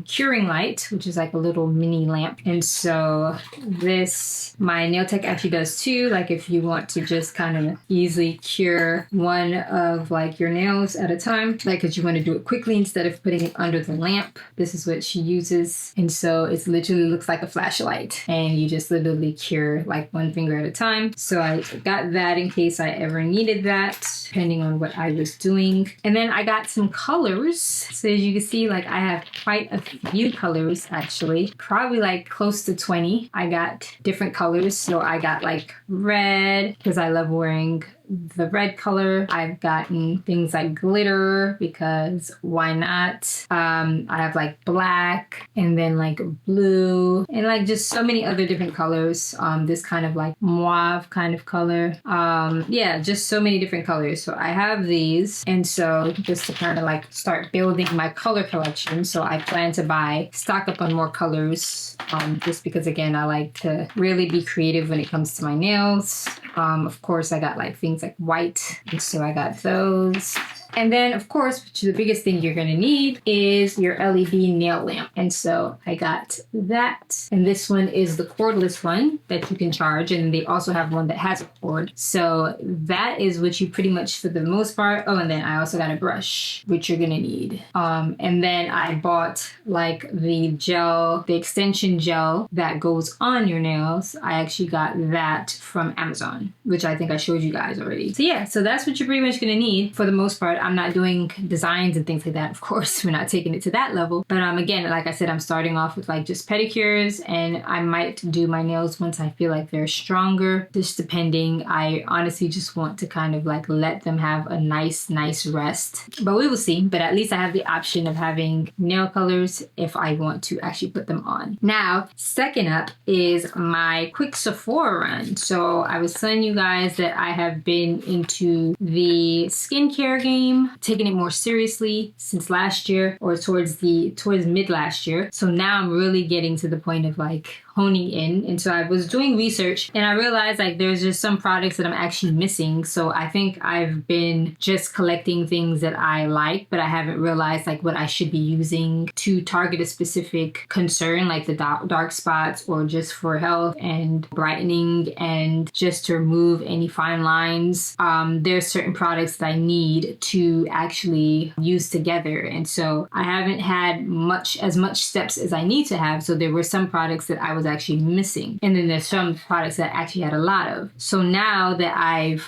curing light, which is like a little mini lamp. And so this, my nail tech actually does too. Like if you want to just kind of easily cure one of like your nails at a time, like because you want to do it quickly instead of putting it under the lamp. This is what she uses. And so it literally looks like a flashlight, and you just literally cure like one finger at a time. So I got that in case I ever needed that, depending on what I was doing. And then I got some colors. So as you can see, like I have quite a few colors actually, probably like close to 20. I got different colors. So I got like red because I love wearing the red color. I've gotten things like glitter because why not? I have like black, and then like blue, and like just so many other different colors. This kind of like mauve kind of color. Yeah, just so many different colors. So I have these, and so just to kind of like start building my color collection. So I plan to stock up on more colors, just because again, I like to really be creative when it comes to my nails. Of course, I got like things like white, and so I got those. And then, of course, which is the biggest thing you're going to need is your LED nail lamp. And so I got that. And this one is the cordless one that you can charge. And they also have one that has a cord. So that is what you pretty much, for the most part. Oh, and then I also got a brush, which you're going to need. And then I bought like the gel, the extension gel that goes on your nails. I actually got that from Amazon, which I think I showed you guys already. So yeah, so that's what you're pretty much going to need for the most part. I'm not doing designs and things like that. Of course, we're not taking it to that level. But again, like I said, I'm starting off with like just pedicures, and I might do my nails once I feel like they're stronger, just depending. I honestly just want to kind of like let them have a nice rest. But we will see. But at least I have the option of having nail colors if I want to actually put them on. Now, second up is my quick Sephora run. So I was telling you guys that I have been into the skincare game, taking it more seriously since last year, or towards mid last year. So now I'm really getting to the point of like honing in. And so I was doing research, and I realized like there's just some products that I'm actually missing. So I think I've been just collecting things that I like, but I haven't realized like what I should be using to target a specific concern, like the dark spots, or just for health and brightening, and just to remove any fine lines. There's certain products that I need to actually use together. And so I haven't had as much steps as I need to have. So there were some products that I was actually missing. And then there's some products that I actually had a lot of. So now that I've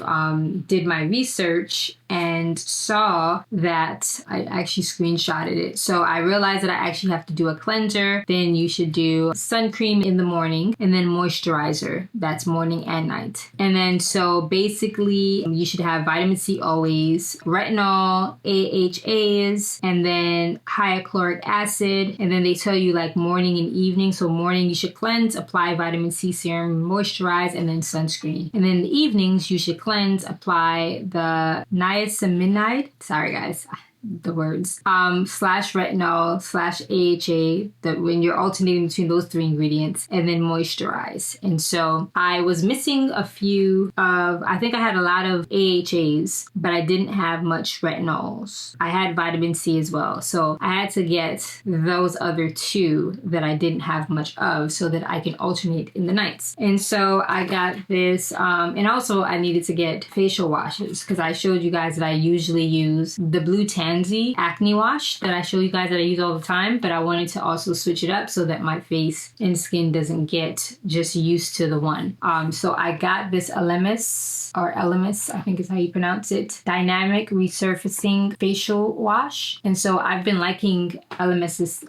did my research and saw that, I actually screenshotted it. So I realized that I actually have to do a cleanser. Then you should do sun cream in the morning, and then moisturizer. That's morning and night. And then so basically you should have vitamin C always, retinol, AHAs, and then hyaluronic acid. And then they tell you like morning and evening. So morning you should cleanse, apply vitamin C serum, moisturize, and then sunscreen. And then in the evenings you should cleanse, apply the niacinamide. Sorry guys, the words, slash retinol, slash AHA, that when you're alternating between those three ingredients, and then moisturize. And so I was missing a few of, I think I had a lot of AHAs, but I didn't have much retinols. I had vitamin C as well. So I had to get those other two that I didn't have much of so that I can alternate in the nights. And so I got this, and also I needed to get facial washes because I showed you guys that I usually use the blue tan Pansy acne wash that I show you guys that I use all the time, but I wanted to also switch it up so that my face and skin doesn't get just used to the one. So I got this Elemis, I think is how you pronounce it, Dynamic Resurfacing Facial Wash. And so I've been liking Elemis's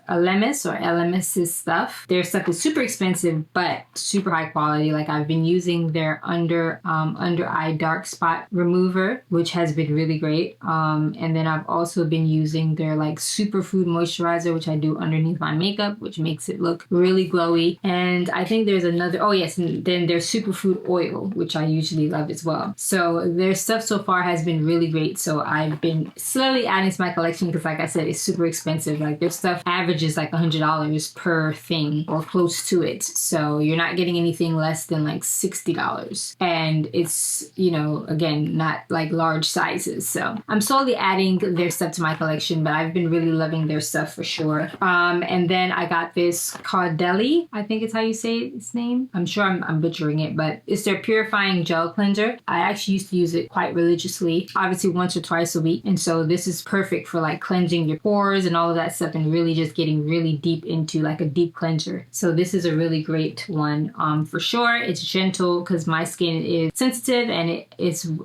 stuff. Their stuff is super expensive, but super high quality. Like I've been using their under eye dark spot remover, which has been really great. And then I've also been using their like superfood moisturizer, which I do underneath my makeup, which makes it look really glowy. And I think there's another, oh yes, and then their superfood oil, which I usually love as well. So their stuff so far has been really great. So I've been slowly adding to my collection because like I said, it's super expensive. Like their stuff averages like $100 per thing or close to it. So you're not getting anything less than like $60. And it's, you know, again, not like large sizes. So I'm slowly adding their stuff to my collection, but I've been really loving their stuff for sure. And then I got this Caudalie, I think it's how you say its name. I'm sure I'm butchering it, but it's their purifying gel cleanser. I actually used to use it quite religiously, obviously once or twice a week. And so this is perfect for like cleansing your pores and all of that stuff and really just getting really deep into like a deep cleanser. So this is a really great one for sure. It's gentle because my skin is sensitive and it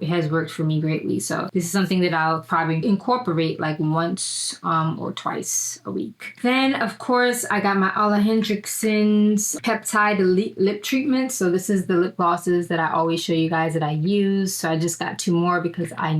has worked for me greatly. So this is something that I'll probably incorporate like once or twice a week. Then of course I got my Ole Henriksen's Peptide Elite Lip Treatment. So this is the lip glosses that I always show you guys that I use. So I just got 2 more because I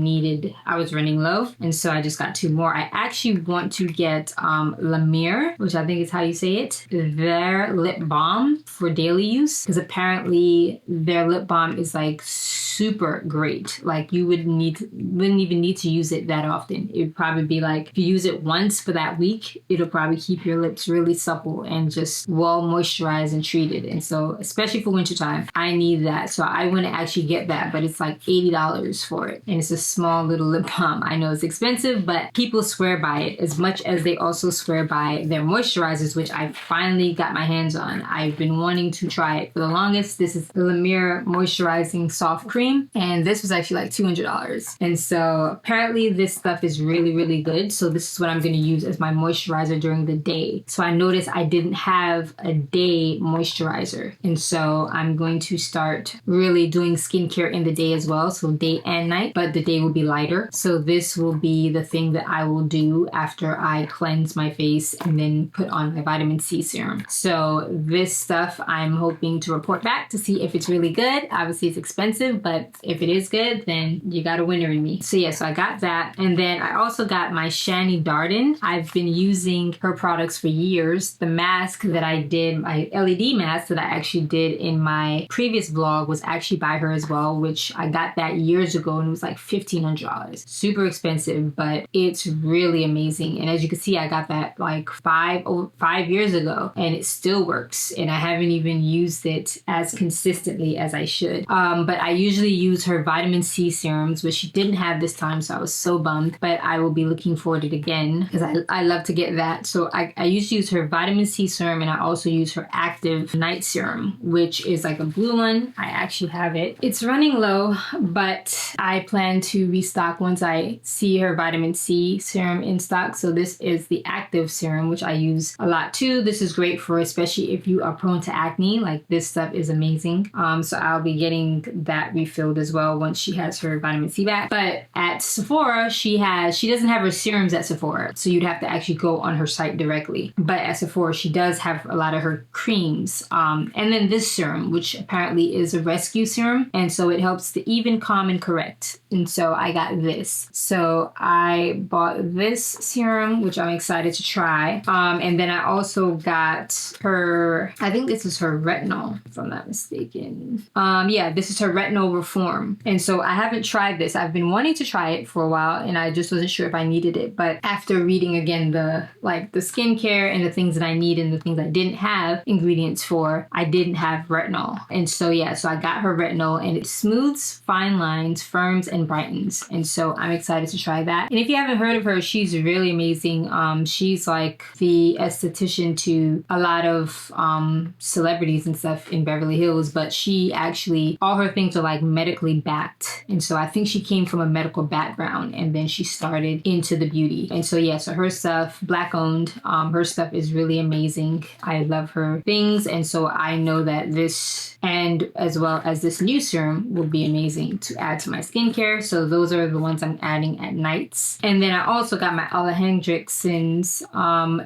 was running low. And so I just got 2 more. I actually want to get La Mer, which I think is how you say it, their lip balm for daily use. Because apparently their lip balm is like super great. Like you wouldn't even need to use it that often. It would probably be like if you use it once for that week, it'll probably keep your lips really supple and just well moisturized and treated. And so especially for wintertime, I need that. So I want to actually get that, but it's like $80 for it. And it's a small little lip balm. I know it's expensive, but people swear by it as much as they also swear by their moisturizers, which I finally got my hands on. I've been wanting to try it for the longest. This is the La Mer Moisturizing Soft Cream. And this was actually like $200. And so apparently this stuff is really, really good. So this is what I'm going to use as my moisturizer during the day. So I noticed I didn't have a day moisturizer. And so I'm going to start really doing skincare in the day as well. So day and night, but the day will be lighter. So this will be the thing that I will do after I cleanse my face and then put on my vitamin C serum. So this stuff I'm hoping to report back to see if it's really good. Obviously it's expensive, but if it is good, then you got a winner in me. So yeah, so I got that. And then I also got my Shani Darden. I've been using her products for years. The mask that I did, my LED mask that I actually did in my previous vlog was actually by her as well, which I got that years ago and it was like $1,500. Super expensive, but it's really amazing. And as you can see, I got that like 5 years ago and it still works. And I haven't even used it as consistently as I should. But I usually use her vitamin C serums, which she didn't have this time, so I was so bummed. But I will be looking for it again because I love to get that. So I usually use her vitamin C serum and I also use her active night serum, which is like a blue one. I actually have it. It's running low, but I plan to restock once I see her vitamin C serum in stock. So this is the active serum, which I use a lot too. This is great for especially if you are prone to acne. Like this stuff is amazing. So I'll be getting that refilled as well once she has her vitamin C back. But at Sephora, she doesn't have her serums at Sephora, so you'd have to actually go on her site directly. But at Sephora, she does have a lot of her creams. And then this serum, which apparently is a rescue serum, and so it helps to even, calm, and correct. And so I got this. So I bought this serum, which I'm excited to try. And then I also got her, I think this is her retinol, if I'm not mistaken. Yeah, this is her retinol reform. And so I haven't tried this. I've been wanting to try it for a while and I just wasn't sure if I needed it. But after reading again the skincare and the things that I need and the things I didn't have ingredients for, I didn't have retinol. And so yeah, so I got her retinol and it smooths fine lines, firms, and brightens. And so I'm excited to try that. And if you haven't heard of her, she's really amazing. She's like the esthetician to a lot of celebrities and stuff in Beverly Hills, but she actually, all her things are like medically backed. And so I think she came from a medical background and then she started into the beauty. And so yeah, so her stuff, Black owned, her stuff is really amazing. I love her things. And so I know that this, and as well as this new serum, will be amazing to add to my skincare. So those are the ones I'm adding at nights. And then I also got my Hendrickson's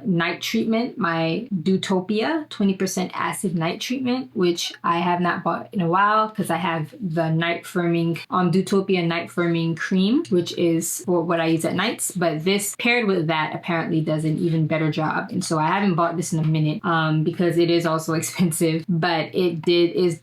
night treatment, my Dutopia 20% acid night treatment, which I have not bought in a while because I have the night firming Dutopia night firming cream, which is for what I use at nights. But this paired with that apparently does an even better job. And so I haven't bought this in a minute because it is also expensive, but it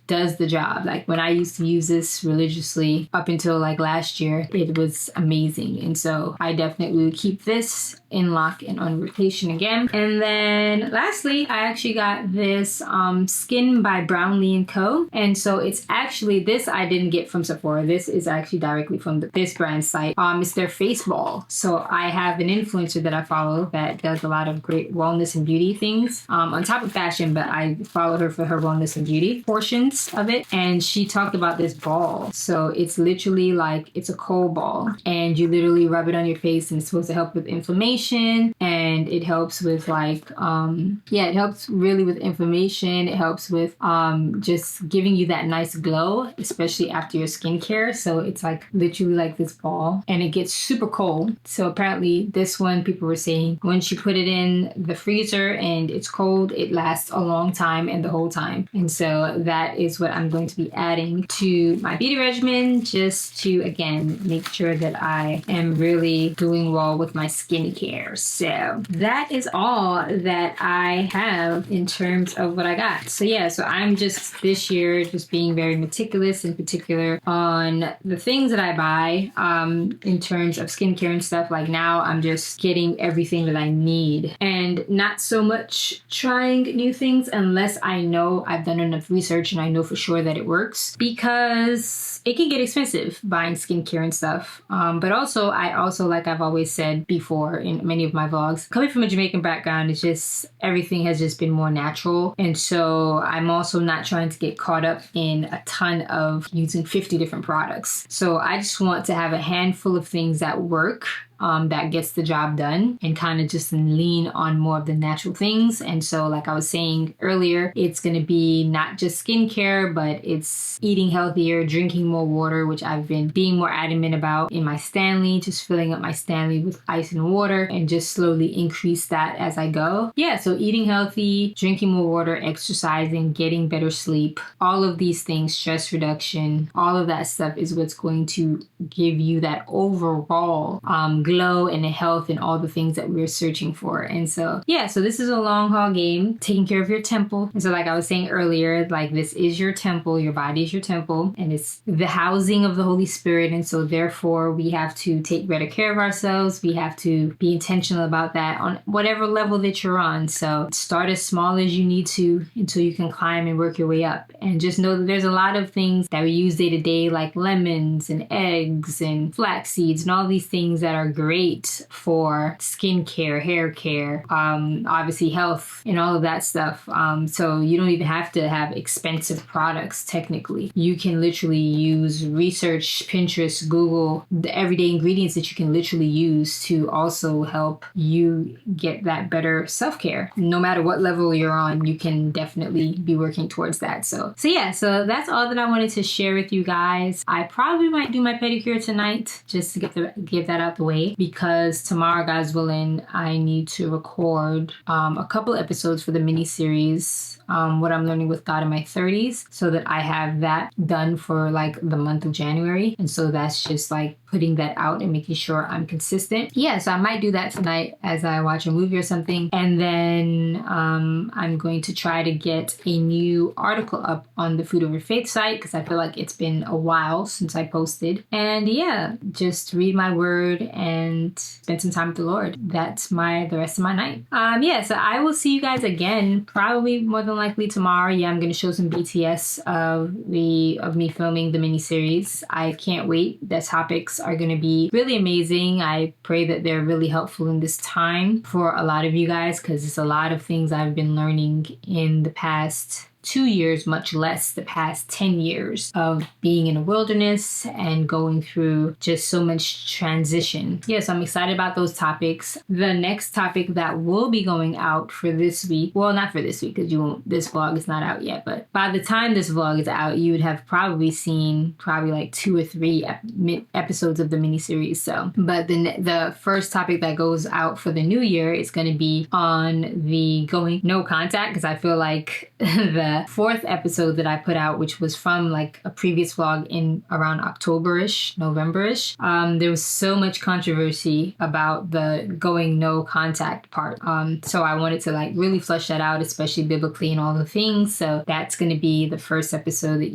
does the job. Like when I used to use this religiously up until like last year, it was amazing. And so I definitely would keep this in lock and on rotation again. And then lastly, I actually got this Skin by Brownlee & Co. And so it's actually, this I didn't get from Sephora. This is actually directly from this brand site. It's their face ball. So I have an influencer that I follow that does a lot of great wellness and beauty things on top of fashion, but I followed her for her wellness and beauty portions of it. And she talked about this ball. So it's literally like, it's a cold ball and you literally rub it on your face and it's supposed to help with inflammation, and it helps with like it helps really with inflammation. It helps with just giving you that nice glow, especially after your skincare. So it's like literally like this ball and it gets super cold. So apparently this one, people were saying once you put it in the freezer and it's cold, it lasts a long time and the whole time. And so that is what I'm going to be adding to my beauty regimen, just to again make sure that I am really doing well with my skincare. So that is all that I have in terms of what I got. So yeah, so I'm just this year just being very meticulous, in particular on the things that I buy in terms of skincare and stuff. Like now I'm just getting everything that I need and not so much trying new things unless I know I've done enough research and I know for sure that it works, because it can get expensive buying skincare and stuff. But also, like I've always said before in many of my vlogs, coming from a Jamaican background, it's just everything has just been more natural. And so I'm also not trying to get caught up in a ton of using 50 different products. So I just want to have a handful of things that work, that gets the job done, and kind of just lean on more of the natural things. And so like I was saying earlier, it's going to be not just skincare, but it's eating healthier, drinking more water, which I've been being more adamant about in my Stanley, just filling up my Stanley with ice and water and just slowly increase that as I go. Yeah, so eating healthy, drinking more water, exercising, getting better sleep, all of these things, stress reduction, all of that stuff is what's going to give you that overall glow and health and all the things that we're searching for. And so yeah, so this is a long haul game, taking care of your temple. And so like I was saying earlier, like this is your temple, your body is your temple, and it's the housing of the Holy Spirit. And so therefore we have to take better care of ourselves. We have to be intentional about that on whatever level that you're on. So start as small as you need to until you can climb and work your way up. And just know that there's a lot of things that we use day to day, like lemons and eggs and flax seeds and all these things that are great for skincare, hair care, obviously health and all of that stuff. So you don't even have to have expensive products technically. You can literally use research, Pinterest, Google, the everyday ingredients that you can literally use to also help you get that better self-care. No matter what level you're on, you can definitely be working towards that. So yeah, so that's all that I wanted to share with you guys. I probably might do my pedicure tonight just to get that out the way, because tomorrow, God's willing, I need to record a couple episodes for the mini series, What I'm Learning with God in My 30s, so that I have that done for like the month of January. And so that's just like putting that out and making sure I'm consistent. Yeah, so I might do that tonight as I watch a movie or something. And then I'm going to try to get a new article up on the Food Over Faith site, because I feel like it's been a while since I posted. And yeah, just read my word and spend some time with the Lord. That's the rest of my night. Yeah, so I will see you guys again, probably more than likely tomorrow. Yeah, I'm going to show some BTS of me filming the mini series. I can't wait. The topics are going to be really amazing. I pray that they're really helpful in this time for a lot of you guys, because it's a lot of things I've been learning in the past 2 years, much less the past 10 years of being in the wilderness and going through just so much transition. So I'm excited about those topics. The next topic that will be going out for this week, well, not for this week because this vlog is not out yet, but by the time this vlog is out, you would have probably seen like 2 or 3 episodes of the miniseries. So, but the first topic that goes out for the new year is going to be on the going no contact, because I feel like the 4th episode that I put out, which was from like a previous vlog in around October-ish, November-ish, there was so much controversy about the going no contact part. So I wanted to like really flesh that out, especially biblically and all the things. So that's going to be the first episode that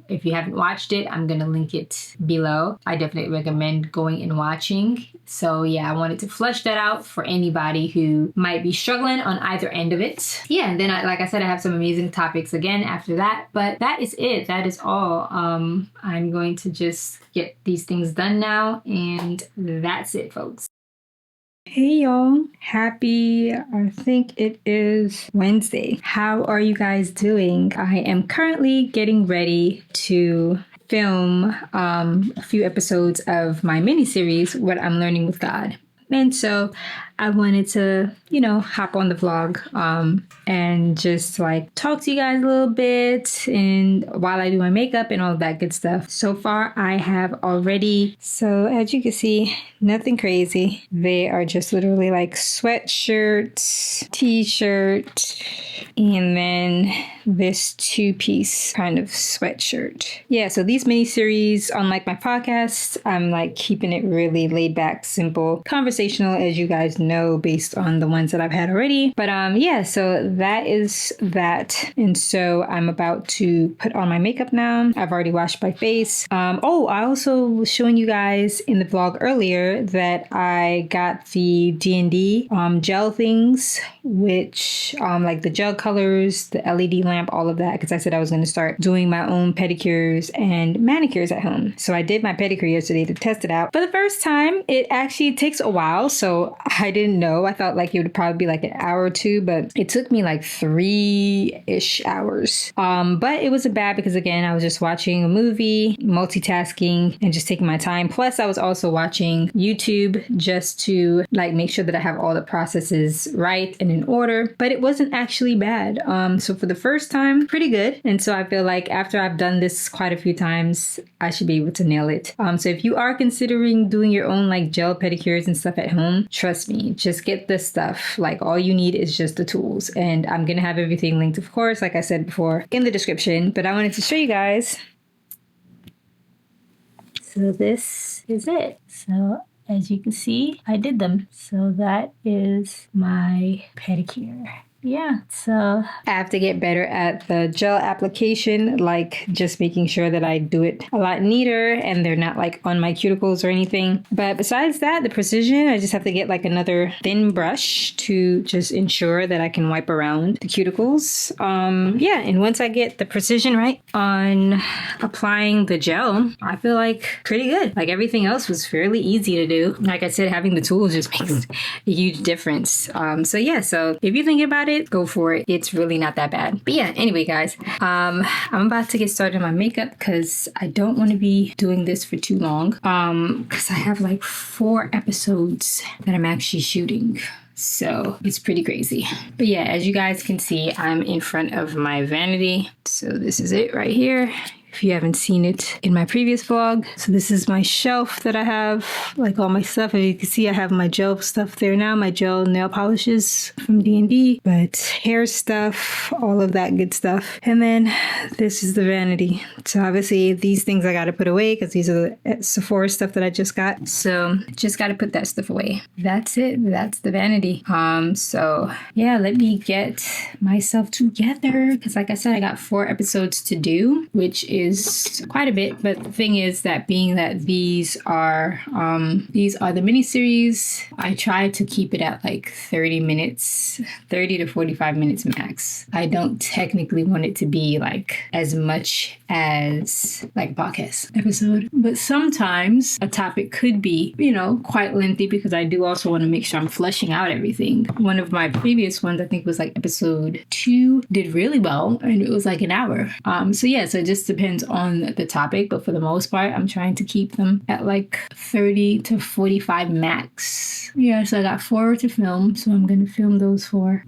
if you haven't watched it, I'm going to link it below. I definitely recommend going and watching. So I wanted to flesh that out for anybody who might be struggling on either end of it. And then like I said, I have some amazing topics again after that, but that is it. That is all. I'm going to just get these things done now, and that's it, folks. Hey y'all, I think it is Wednesday. How are you guys doing? I am currently getting ready to film a few episodes of my mini-series, What I'm Learning with God. And so I wanted to, hop on the vlog and just like talk to you guys a little bit, and while I do my makeup and all of that good stuff. So far I have already, so as you can see, nothing crazy. They are just literally like sweatshirt, t-shirt, and then this 2-piece kind of sweatshirt. So these mini series, unlike my podcast, I'm like keeping it really laid back, simple, conversational, as you guys know, based on the ones that I've had already. But so that is that. And so I'm about to put on my makeup now. I've already washed my face. I also was showing you guys in the vlog earlier that I got the D&D gel things, which like the gel colors, the LED lamp, all of that, because I said I was going to start doing my own pedicures and manicures at home. So I did my pedicure yesterday to test it out. For the first time, it actually takes a while. So I didn't know. I thought like it would probably be like an hour or 2, but it took me like 3-ish hours. But it wasn't bad because again, I was just watching a movie, multitasking, and just taking my time. Plus I was also watching YouTube just to like make sure that I have all the processes right and in order, but it wasn't actually bad. So for the first time, pretty good. And so I feel like after I've done this quite a few times, I should be able to nail it. So if you are considering doing your own like gel pedicures and stuff at home, trust me, just get this stuff. Like all you need is just the tools. And I'm going to have everything linked, of course, like I said before, in the description. But I wanted to show you guys. So this is it. So as you can see, I did them. So that is my pedicure. So I have to get better at the gel application, like just making sure that I do it a lot neater and they're not like on my cuticles or anything. But besides that, the precision, I just have to get like another thin brush to just ensure that I can wipe around the cuticles. And once I get the precision right on applying the gel, I feel like pretty good. Like everything else was fairly easy to do. Like I said, having the tools just makes a huge difference. So if you think about it, go for it. It's really not that bad. But anyway, guys, I'm about to get started on my makeup because I don't want to be doing this for too long. Because I have like 4 episodes that I'm actually shooting. So it's pretty crazy. But as you guys can see, I'm in front of my vanity. So this is it right here. If you haven't seen it in my previous vlog. So this is my shelf that I have, like all my stuff. As you can see, I have my gel stuff there now, my gel nail polishes from D&D, but hair stuff, all of that good stuff. And then this is the vanity. So obviously these things I got to put away because these are the Sephora stuff that I just got. So just got to put that stuff away. That's it. That's the vanity. Let me get myself together because like I said, I got 4 episodes to do, which is quite a bit. But the thing is that being that these are the mini-series, I try to keep it at like 30 to 45 minutes max. I don't technically want it to be like as much as like a podcast episode. But sometimes a topic could be, you know, quite lengthy because I do also want to make sure I'm fleshing out everything. One of my previous ones, I think was like episode 2, did really well and it was like an hour. So it just depends on the topic, but for the most part, I'm trying to keep them at like 30 to 45 max. Yeah, so I got 4 to film, so I'm gonna film those 4.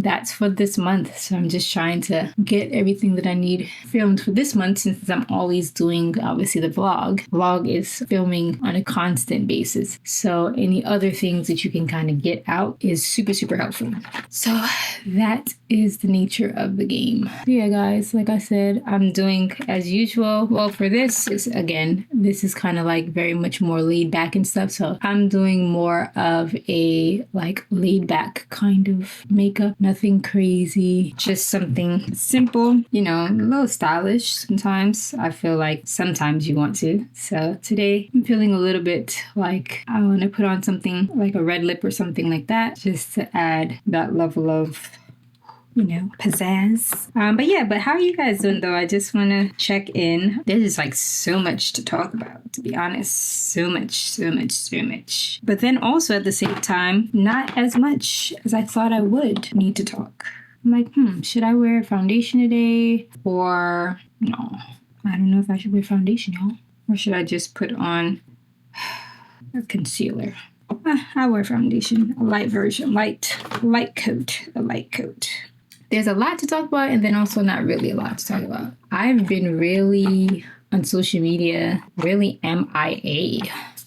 That's for this month, so I'm just trying to get everything that I need filmed for this month since I'm always doing obviously the vlog. Vlog is filming on a constant basis, so any other things that you can kind of get out is super helpful. So that is the nature of the game. Yeah, guys, like I said, I'm doing as usual. Well, for this is kind of like very much more laid back and stuff, so I'm doing more of a like laid back kind of makeup, nothing crazy, just something simple, you know, a little stylish. Sometimes I feel like sometimes you want to. So today I'm feeling a little bit like I want to put on something like a red lip or something like that, just to add that level of, you know, pizzazz. But how are you guys doing though? I just want to check in. There's just like so much to talk about, to be honest. So much. But then also at the same time, not as much as I thought I would need to talk. I'm like, should I wear foundation today? Or no, I don't know if I should wear foundation, y'all. Or should I just put on a concealer? I wear foundation, a light version, light coat, a light coat. There's a lot to talk about and then also not really a lot to talk about. I've been really on social media, really MIA,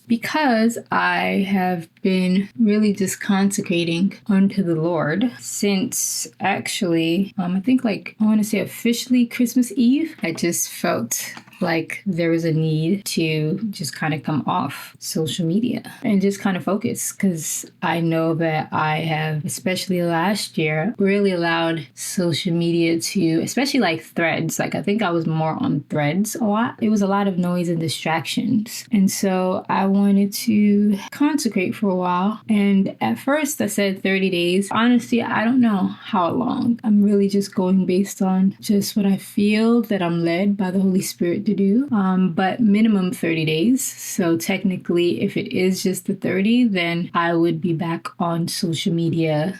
because I have been really just consecrating unto the Lord since actually, I think like, I want to say officially Christmas Eve. I just felt like there was a need to just kind of come off social media and just kind of focus, because I know that I have, especially last year, really allowed social media to, especially like Threads, like I think I was more on Threads a lot. It was a lot of noise and distractions. And so I wanted to consecrate for a while. And at first I said 30 days. Honestly, I don't know how long. I'm really just going based on just what I feel that I'm led by the Holy Spirit to do, but minimum 30 days. So technically, if it is just the 30, then I would be back on social media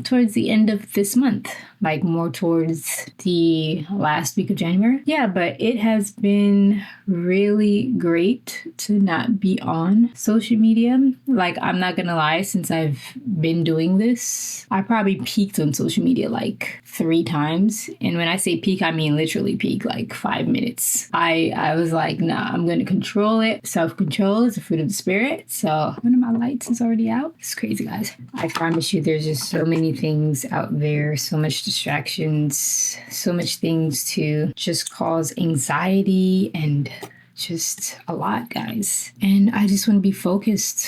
towards the end of this month, like more towards the last week of January. Yeah, but it has been really great to not be on social media. Like, I'm not gonna lie, since I've been doing this, I probably peaked on social media like 3 times. And when I say peak, I mean literally peak, like 5 minutes. I was like, nah, I'm going to control it. Self-control is the fruit of the spirit. So one of my lights is already out. It's crazy, guys. I promise you, there's just so many things out there, so much distractions, so much things to just cause anxiety and just a lot, guys. And I just want to be focused.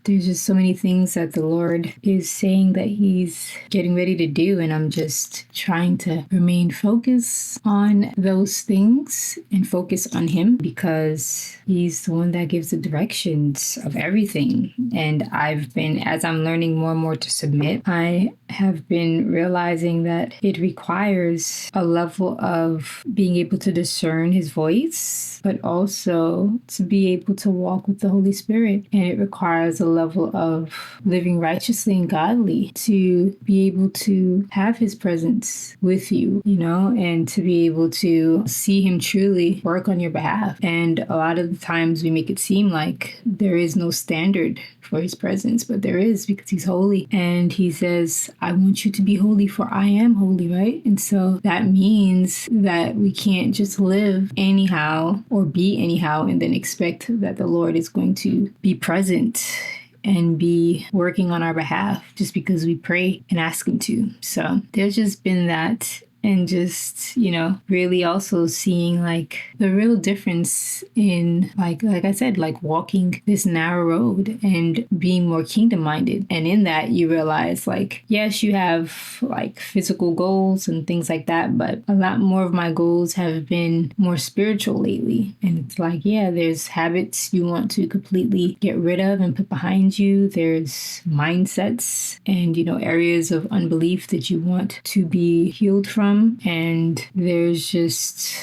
There's just so many things that the Lord is saying that He's getting ready to do, and I'm just trying to remain focused on those things and focus on Him, because He's the one that gives the directions of everything. And I've been, as I'm learning more and more to submit, I have been realizing that it requires a level of being able to discern His voice, but also to be able to walk with the Holy Spirit. And it requires a level of living righteously and godly to be able to have His presence with you, you know, and to be able to see Him truly work on your behalf. And a lot of the times we make it seem like there is no standard for His presence, but there is, because He's holy. And He says, I want you to be holy, for I am holy, right? And so that means that we can't just live anyhow or be anyhow and then expect that the Lord is going to be present and be working on our behalf just because we pray and ask Him to. So there's just been that. And just, you know, really also seeing like the real difference in like I said, like walking this narrow road and being more kingdom minded. And in that you realize like, yes, you have like physical goals and things like that, but a lot more of my goals have been more spiritual lately. And it's like, yeah, there's habits you want to completely get rid of and put behind you. There's mindsets and, you know, areas of unbelief that you want to be healed from. from, and there's just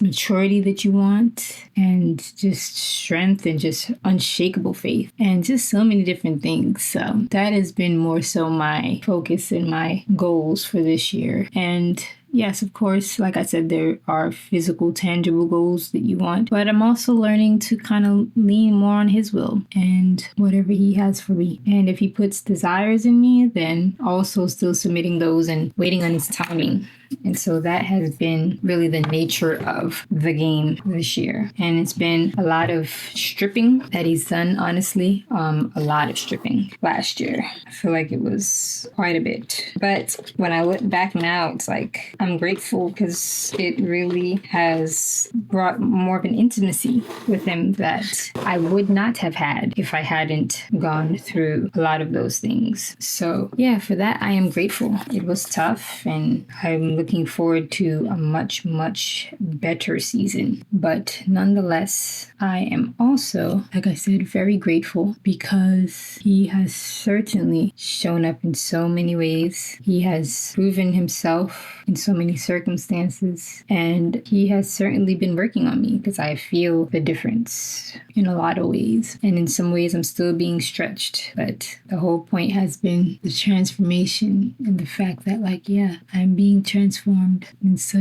maturity that you want, and just strength, and just unshakable faith, and just so many different things. So that has been more so my focus and my goals for this year. And yes, of course, like I said, there are physical, tangible goals that you want, but I'm also learning to kind of lean more on His will and whatever He has for me. And if He puts desires in me, then also still submitting those and waiting on His timing. And so that has been really the nature of the game this year. And it's been a lot of stripping that He's done, honestly. A lot of stripping last year. I feel like it was quite a bit. But when I look back now, it's like I'm grateful because it really has brought more of an intimacy with Him that I would not have had if I hadn't gone through a lot of those things. So yeah, for that, I am grateful. It was tough, and I'm looking forward to a much, much better season. But nonetheless, I am also, like I said, very grateful because He has certainly shown up in so many ways. He has proven Himself in so many circumstances, and He has certainly been working on me because I feel the difference in a lot of ways. And in some ways, I'm still being stretched, but the whole point has been the transformation and the fact that, like, yeah, I'm being transformed. And so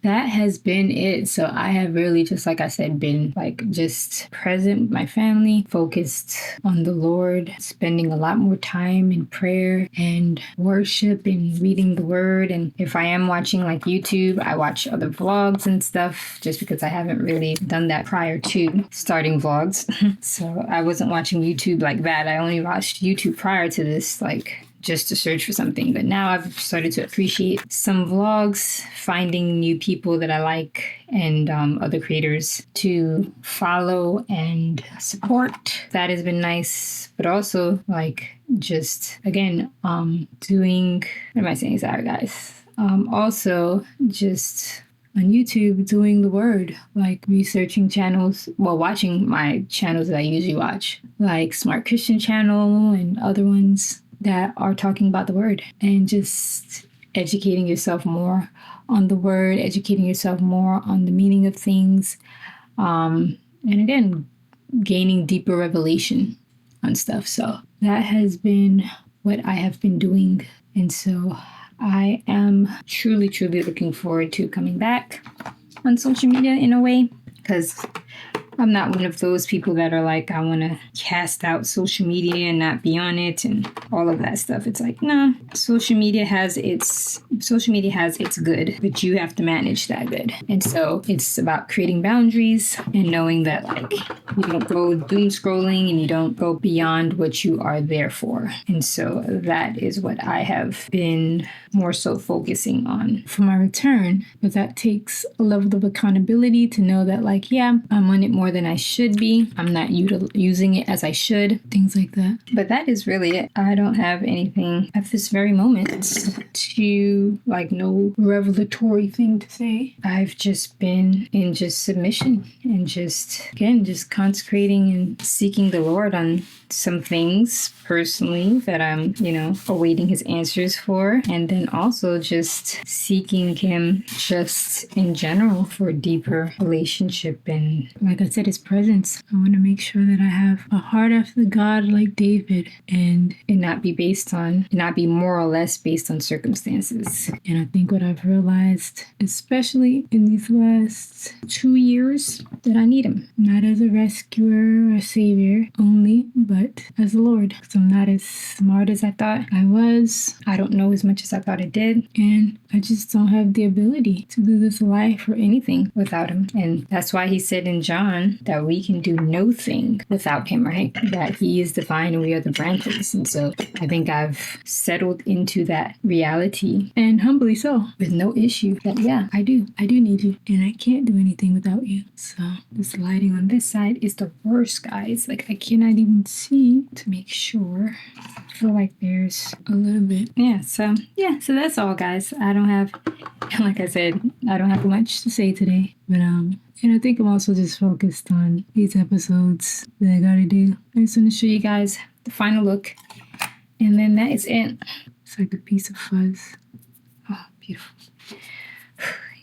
that has been it. So I have really, just like I said, been like just present with my family, focused on the Lord, spending a lot more time in prayer and worship and reading the Word. And if I am watching like YouTube, I watch other vlogs and stuff just because I haven't really done that prior to starting vlogs. So I wasn't watching YouTube like that. I only watched YouTube prior to this, like just to search for something. But now I've started to appreciate some vlogs, finding new people that I like, and other creators to follow and support. That has been nice. But also, like, just again, doing, what am I saying? Sorry, guys. Also, just on YouTube, doing the Word, like researching channels, watching my channels that I usually watch, like Smart Christian Channel and other ones that are talking about the Word, and just educating yourself more on the Word, educating yourself more on the meaning of things, and again, gaining deeper revelation on stuff. So that has been what I have been doing. And so I am truly, truly looking forward to coming back on social media in a way, because I'm not one of those people that are like, I want to cast out social media and not be on it and all of that stuff. It's like, no, social media has its good, but you have to manage that good. And so it's about creating boundaries and knowing that, like, you don't go doom scrolling and you don't go beyond what you are there for. And so that is what I have been more so focusing on for my return. But that takes a level of accountability to know that, like, yeah, I'm on it more than I should be. I'm not using it as I should, things like that. But that is really it. I don't have anything at this very moment to, like, no revelatory thing to say. I've just been in just submission and just, again, just consecrating and seeking the Lord on some things personally that I'm, awaiting His answers for. And then also just seeking Him just in general for a deeper relationship. And like I said, His presence. I want to make sure that I have a heart after God like David, and it not be more or less based on circumstances. And I think what I've realized, especially in these last 2 years, that I need Him. Not as a rescuer or a savior only, but as a Lord. Because I'm not as smart as I thought I was. I don't know as much as I thought I did. And I just don't have the ability to do this life or anything without Him. And that's why He said in John that we can do no thing without Him, right? That He is divine and we are the branches. And so I think I've settled into that reality, and humbly so, with no issue, that yeah, I do need You, and I can't do anything without You. So this lighting on this side is the worst, guys. Like, I cannot even see to make sure. I feel like there's a little bit. So that's all, guys. I don't have, like I said, I don't have much to say today, but and I think I'm also just focused on these episodes that I gotta do. I just want to show you guys the final look, and then that is it. It's like a piece of fuzz. Oh, Beautiful.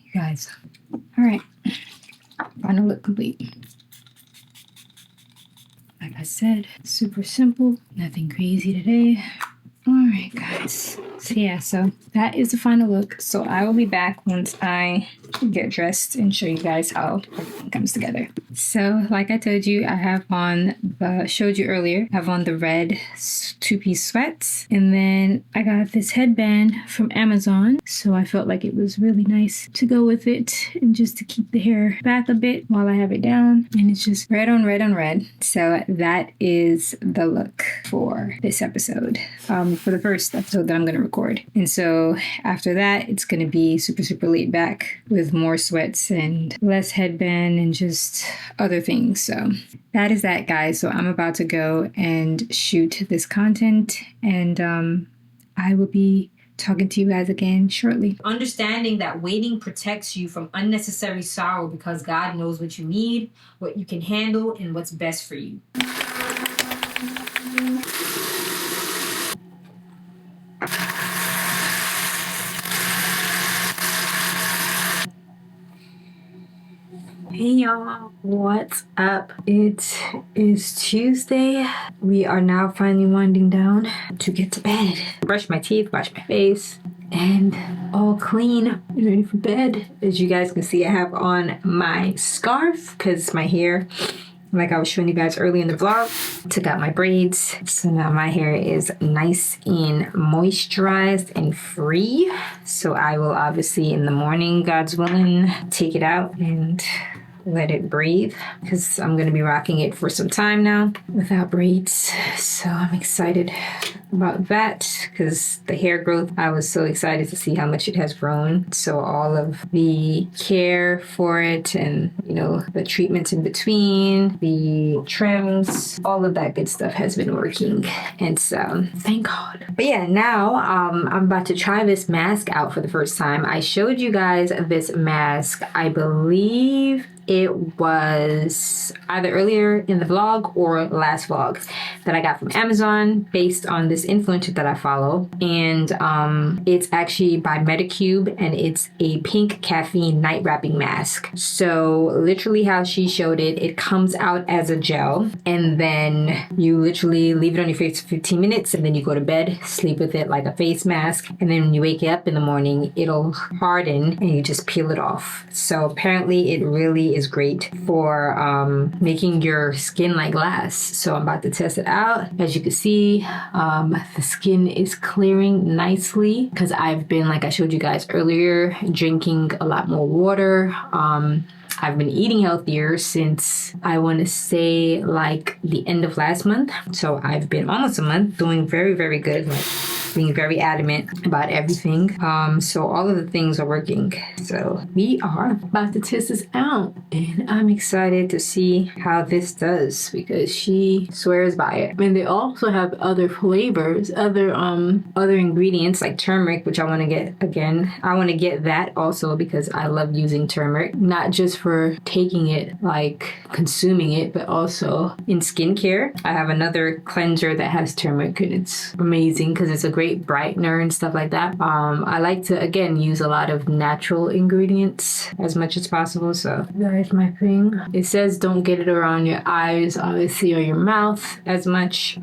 You guys. All right. Final look complete. Like I said, super simple. Nothing crazy today. All right, guys. So yeah, so that is the final look. So I will be back once I get dressed and show you guys how everything comes together. So like I told you, I have on showed you earlier, I have on the red two-piece sweats. And then I got this headband from Amazon. So I felt like it was really nice to go with it and just to keep the hair back a bit while I have it down. And it's just red on red on red. So that is the look for this episode. For the first episode that I'm going to record. And so after that, it's going to be super, super laid back with more sweats and less headband and just other things. So that is that, guys. So I'm about to go and shoot this content, and I will be talking to you guys again shortly. Understanding that waiting protects you from unnecessary sorrow because God knows what you need, what you can handle, and what's best for you. Hey y'all, what's up? It is Tuesday. We are now finally winding down to get to bed. Brush my teeth, wash my face, and all clean and ready for bed. As you guys can see, I have on my scarf because my hair, like I was showing you guys earlier in the vlog, took out my braids. So now my hair is nice and moisturized and free. So I will obviously in the morning, God's willing, take it out and let it breathe because I'm going to be rocking it for some time now without braids. So I'm excited about that because the hair growth, I was so excited to see how much it has grown. So all of the care for it and, you know, the treatments in between, the trims, all of that good stuff has been working. And so thank God. But yeah, now I'm about to try this mask out for the first time. I showed you guys this mask, I believe it was either earlier in the vlog or last vlog, that I got from Amazon based on this influencer that I follow. And it's actually by Metacube, and it's a pink caffeine night wrapping mask. So literally how she showed it, it comes out as a gel, and then you literally leave it on your face for 15 minutes, and then you go to bed, sleep with it like a face mask. And then when you wake up in the morning, it'll harden and you just peel it off. So apparently it really is great for making your skin like glass. So I'm about to test it out. As you can see, the skin is clearing nicely because I've been, like I showed you guys earlier, drinking a lot more water. I've been eating healthier since I want to say like the end of last month. So I've been almost a month doing very, very good. Like being very adamant about everything. So all of the things are working. So we are about to test this out, and I'm excited to see how this does because she swears by it. And they also have other flavors, other ingredients like turmeric, which I want to get again. I want to get that also because I love using turmeric, not just for taking it, like consuming it, but also in skincare. I have another cleanser that has turmeric, and it's amazing because it's a great brightener and stuff like that. I like to, again, use a lot of natural ingredients as much as possible. So there's my thing. It says don't get it around your eyes, obviously, or your mouth as much.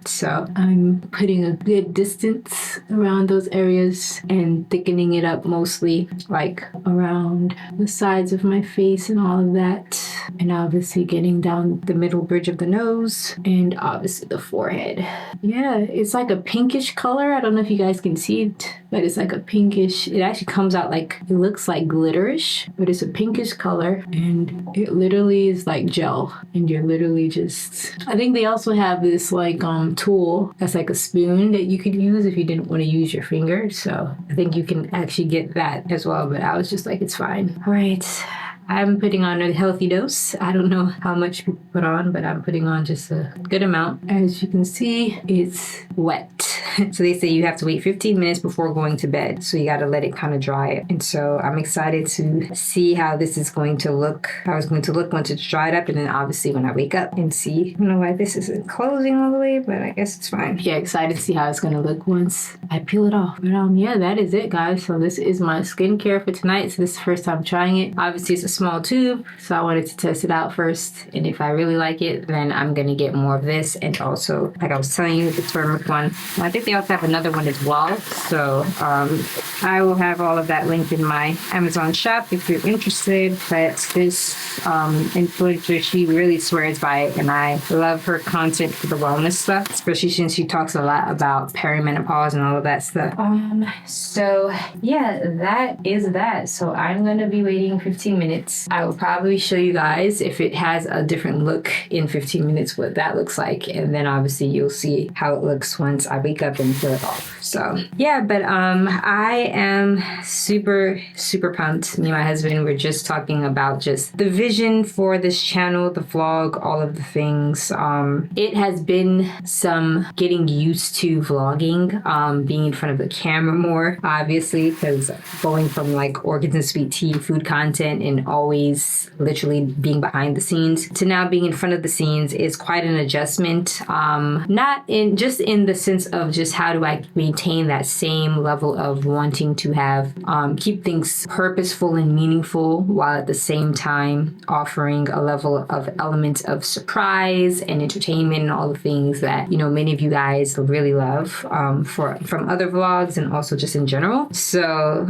So I'm putting a good distance around those areas and thickening it up mostly like around the sides of my face and all of that. And obviously getting down the middle bridge of the nose and obviously the forehead. Yeah, it's like a pinkish color. I don't know if you guys can see it, but it's like a pinkish. It actually comes out like, it looks like glitterish, but it's a pinkish color, and it literally is like gel. And you're literally just, I think they also have this like tool that's like a spoon that you could use if you didn't want to use your finger. So I think you can actually get that as well, but I was just like, it's fine. All right. I'm putting on a healthy dose. I don't know how much people put on, but I'm putting on just a good amount. As you can see, it's wet. So they say you have to wait 15 minutes before going to bed. So you got to let it kind of dry. And so I'm excited to see how this is going to look, how it's going to look once it's dried up. And then obviously when I wake up and see, I don't know why this isn't closing all the way, but I guess it's fine. Yeah, excited to see how it's going to look once I peel it off. But yeah, that is it, guys. So this is my skincare for tonight. So this is the first time trying it. Obviously, it's a small tube, so I wanted to test it out first. And if I really like it, then I'm going to get more of this. And also, like I was telling you, the turmeric one. I think they also have another one as well. So I will have all of that linked in my Amazon shop if you're interested. But this influencer, she really swears by it. And I love her content for the wellness stuff, especially since she talks a lot about perimenopause and all of that stuff. So yeah, that is that. So I'm going to be waiting 15 minutes. I will probably show you guys if it has a different look in 15 minutes, what that looks like. And then obviously you'll see how it looks once I wake up and peel it off. So yeah, but I am super pumped. Me and my husband were just talking about just the vision for this channel, the vlog, all of the things. It has been some getting used to vlogging, being in front of the camera more, obviously, because going from like organs and sweet tea, food content, and always literally being behind the scenes to now being in front of the scenes is quite an adjustment. Not in just in the sense of just how do I maintain that same level of wanting to have keep things purposeful and meaningful while at the same time offering a level of elements of surprise and entertainment and all the things that, you know, many of you guys really love from other vlogs and also just in general. So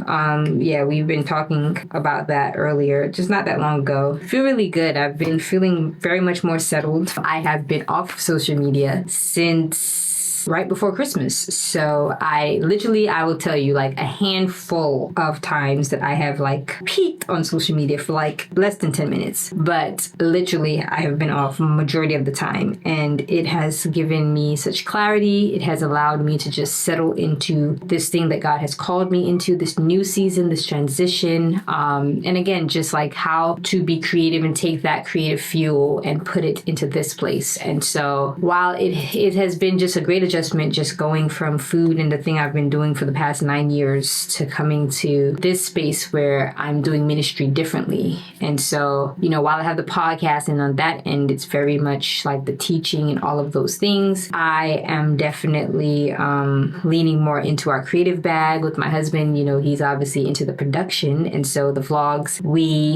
yeah, we've been talking about that earlier, just not that long ago. I feel really good. I've been feeling very much more settled. I have been off social media since right before Christmas. So I will tell you like a handful of times that I have like peeked on social media for like less than 10 minutes. But literally I have been off majority of the time, and it has given me such clarity. It has allowed me to just settle into this thing that God has called me into, this new season, this transition. And again, just like how to be creative and take that creative fuel and put it into this place. And so while it has been just a great adjustment, just going from food and the thing I've been doing for the past 9 years to coming to this space where I'm doing ministry differently. And so, you know, while I have the podcast and on that end, it's very much like the teaching and all of those things, I am definitely leaning more into our creative bag with my husband. You know, he's obviously into the production. And so the vlogs,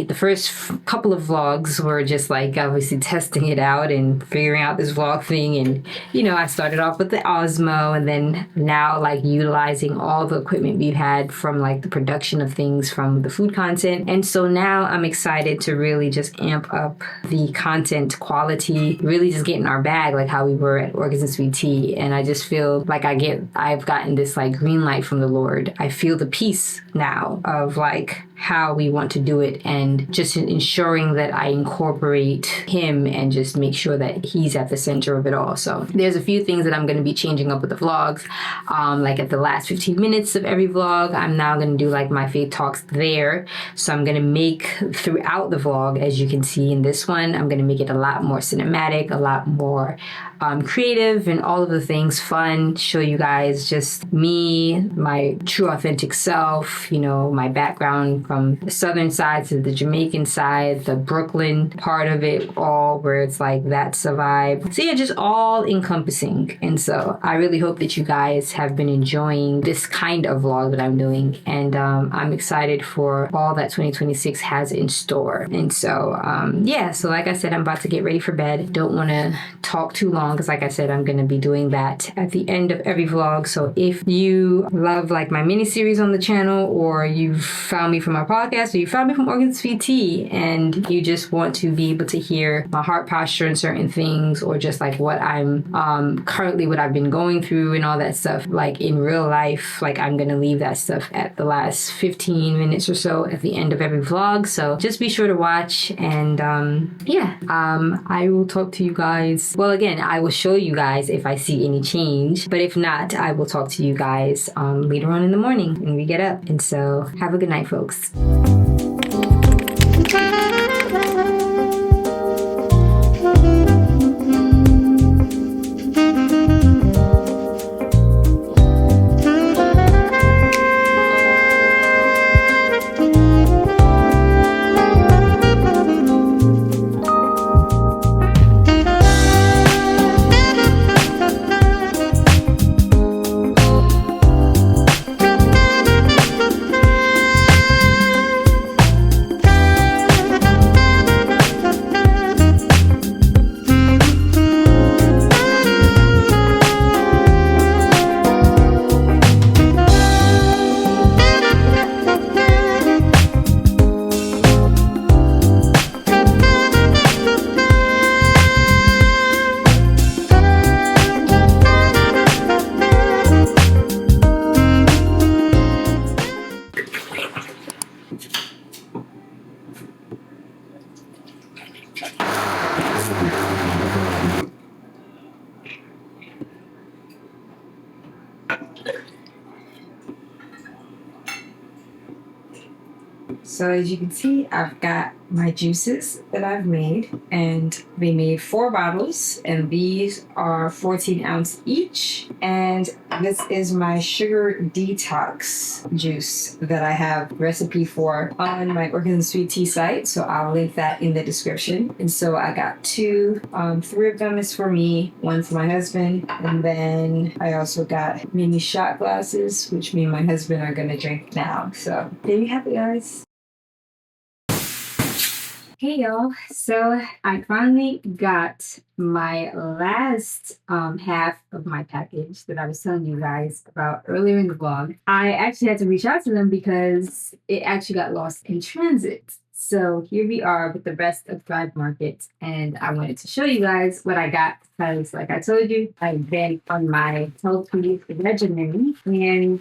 the first couple of vlogs were just like obviously testing it out and figuring out this vlog thing. And, you know, I started off with the Osmo, and then now like utilizing all the equipment we've had from like the production of things from the food content. And so now I'm excited to really just amp up the content quality, really just get in our bag like how we were at Organs and Sweet Tea. And I just feel like I've gotten this like green light from the Lord. I feel the peace now of like how we want to do it, and just ensuring that I incorporate him and just make sure that he's at the center of it all. So there's a few things that I'm going to be changing up with the vlogs. Like at the last 15 minutes of every vlog, I'm now going to do like my faith talks there. So I'm going to make throughout the vlog, as you can see in this one, I'm going to make it a lot more cinematic, a lot more creative, and all of the things fun, show you guys just me, my true authentic self, you know, my background from the southern side to the Jamaican side, the Brooklyn part of it all, where it's like that's a vibe. So yeah, just all encompassing. And so I really hope that you guys have been enjoying this kind of vlog that I'm doing, and I'm excited for all that 2026 has in store. And so yeah, so like I said, I'm about to get ready for bed. Don't want to talk too long because like I said, I'm going to be doing that at the end of every vlog. So if you love like my mini series on the channel, or you've found me from my podcast, or you found me from Organs Sweet Tea, and you just want to be able to hear my heart posture and certain things, or just like what I'm currently what I've been going through and all that stuff, like in real life, like I'm going to leave that stuff at the last 15 minutes or so at the end of every vlog. So just be sure to watch. And I will talk to you guys. Well, again, I will show you guys if I see any change, but if not, I will talk to you guys later on in the morning when we get up. And so have a good night, folks. So as you can see, I've got my juices that I've made, and we made 4 bottles, and these are 14 ounce each. And this is my sugar detox juice that I have recipe for on my Orchid Sweet Tea site. So I'll link that in the description. And so I got two, 3 of them is for me, one for my husband, and then I also got mini shot glasses, which me and my husband are gonna drink now. So there you have it, guys. Hey y'all, so I finally got my last half of my package that I was telling you guys about earlier in the vlog. I actually had to reach out to them because it actually got lost in transit. So here we are with the rest of Thrive Market, and I wanted to show you guys what I got because, like I told you, I've been on my healthy regimen, and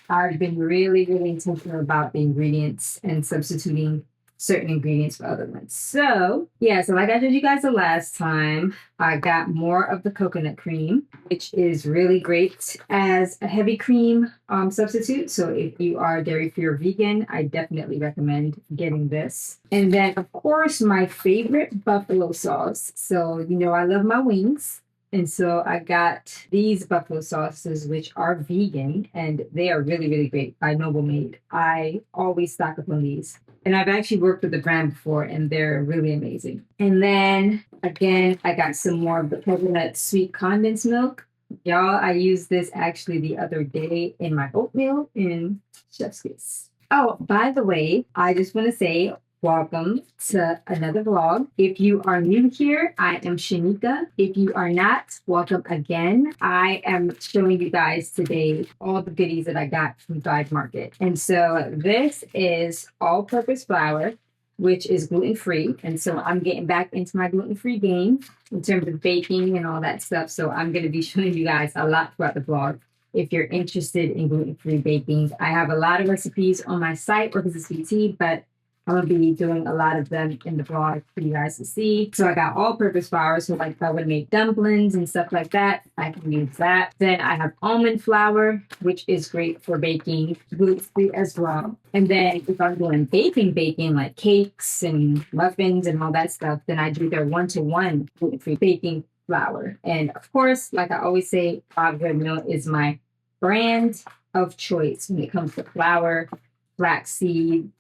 I've been really, really intentional about the ingredients and substituting certain ingredients for other ones. So yeah, so like I told you guys the last time, I got more of the coconut cream, which is really great as a heavy cream substitute. So if you are dairy-free or vegan, I definitely recommend getting this. And then of course, my favorite buffalo sauce. So you know I love my wings. And so I got these buffalo sauces, which are vegan, and they are really, really great by Noble Made. I always stock up on these. And I've actually worked with the brand before, and they're really amazing. And then again, I got some more of the coconut sweet condensed milk. Y'all, I used this actually the other day in my oatmeal in Chef's Kiss. Oh, by the way, I just want to say welcome to another vlog. If you are new here, I am Shanika. If you are not, welcome again. I am showing you guys today all the goodies that I got from Thrive Market. And so this is all-purpose flour, which is gluten-free. And so I'm getting back into my gluten-free game in terms of baking and all that stuff. So I'm going to be showing you guys a lot throughout the vlog. If you're interested in gluten-free baking, I have a lot of recipes on my site, Orchid Sweet Tea, but I'm going to be doing a lot of them in the vlog for you guys to see. So I got all-purpose flour. So like if I would make dumplings and stuff like that, I can use that. Then I have almond flour, which is great for baking, gluten-free as well. And then if I'm doing baking like cakes and muffins and all that stuff, then I do their 1-to-1 gluten-free baking flour. And of course, like I always say, Bob Good Meal is my brand of choice when it comes to flour, flaxseed,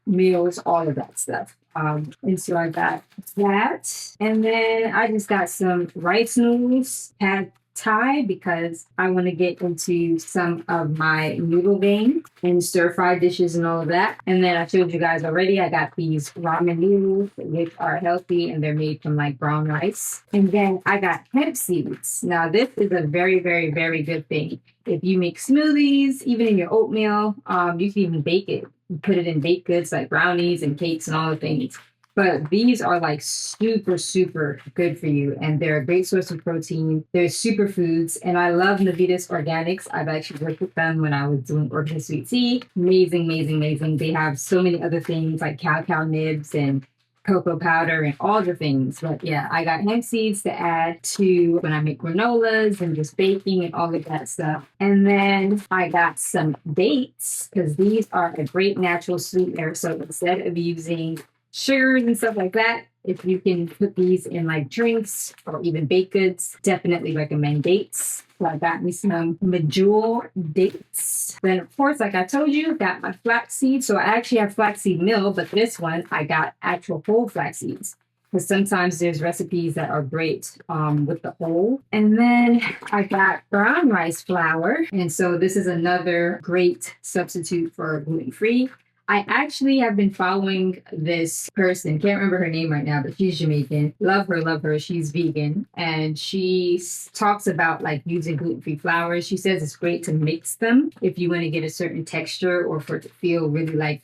meals, all of that stuff. And so I got that. And then I just got some rice noodles, pad Thai, because I want to get into some of my noodle game and stir fry dishes and all of that. And then I showed you guys already, I got these ramen noodles, which are healthy and they're made from like brown rice. And then I got hemp seeds. Now, this is a very, very, very good thing. If you make smoothies, even in your oatmeal, you can even bake it. Put it in baked goods like brownies and cakes and all the things. But these are like super, super good for you. And they're a great source of protein. They're superfoods. And I love Navitas Organics. I've actually worked with them when I was doing Orchid Sweet Tea. Amazing, amazing, amazing. They have so many other things like cow nibs and cocoa powder and all the things. But yeah, I got hemp seeds to add to when I make granolas and just baking and all of that stuff. And then I got some dates because these are a great natural sweetener. So instead of using sugars and stuff like that, if you can put these in like drinks or even baked goods, definitely recommend dates. So I got me some medjool dates. Then of course, like I told you, got my flaxseed. So I actually have flaxseed meal, but this one I got actual whole flax seeds. Because sometimes there's recipes that are great with the whole. And then I got brown rice flour. And so this is another great substitute for gluten-free. I actually have been following this person. Can't remember her name right now, but she's Jamaican. Love her, love her. She's vegan. And she talks about like using gluten-free flour. She says it's great to mix them if you want to get a certain texture or for it to feel really like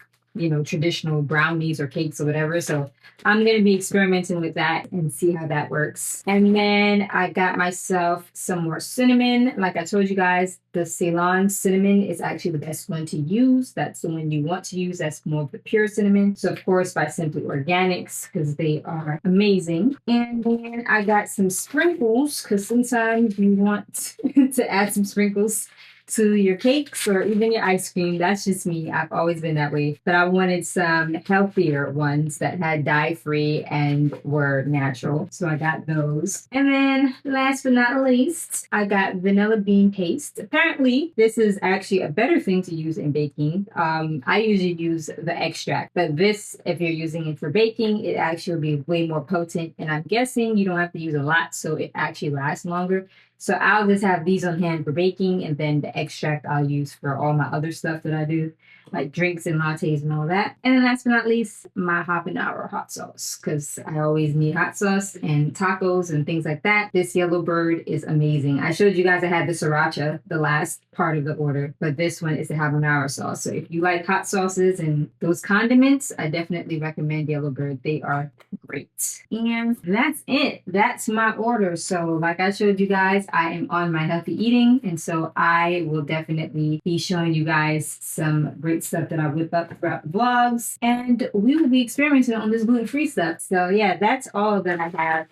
traditional brownies or cakes or whatever. So I'm going to be experimenting with that and see how that works. And then I got myself some more cinnamon. Like I told you guys, the Ceylon cinnamon is actually the best one to use. That's the one you want to use. That's more of the pure cinnamon. So of course by Simply Organics, because they are amazing. And then I got some sprinkles, because sometimes you want to add some sprinkles to your cakes or even your ice cream. That's just me. I've always been that way. But I wanted some healthier ones that had dye-free and were natural. So I got those. And then last but not least, I got vanilla bean paste. Apparently, this is actually a better thing to use in baking. I usually use the extract, but this, if you're using it for baking, it actually will be way more potent. And I'm guessing you don't have to use a lot, so it actually lasts longer. So I'll just have these on hand for baking, and then the extract I'll use for all my other stuff that I do, like drinks and lattes and all that. And then last but not least, my habanero hot sauce, because I always need hot sauce and tacos and things like that. This yellow bird is amazing. I showed you guys I had the sriracha, the last part of the order, but this one is the habanero sauce. So if you like hot sauces and those condiments, I definitely recommend yellow bird. They are great. And that's it. That's my order. So like I showed you guys, I am on my healthy eating. And so I will definitely be showing you guys some great stuff that I whip up throughout the vlogs. And we will be experimenting on this gluten-free stuff. So yeah, that's all that I have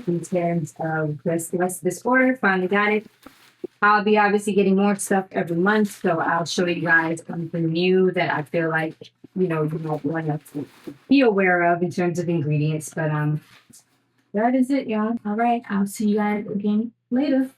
in terms of the rest of this order. Finally got it. I'll be obviously getting more stuff every month. So I'll show you guys something new that I feel like, you might want to be aware of in terms of ingredients. But that is it, y'all. All right. I'll see you guys again later.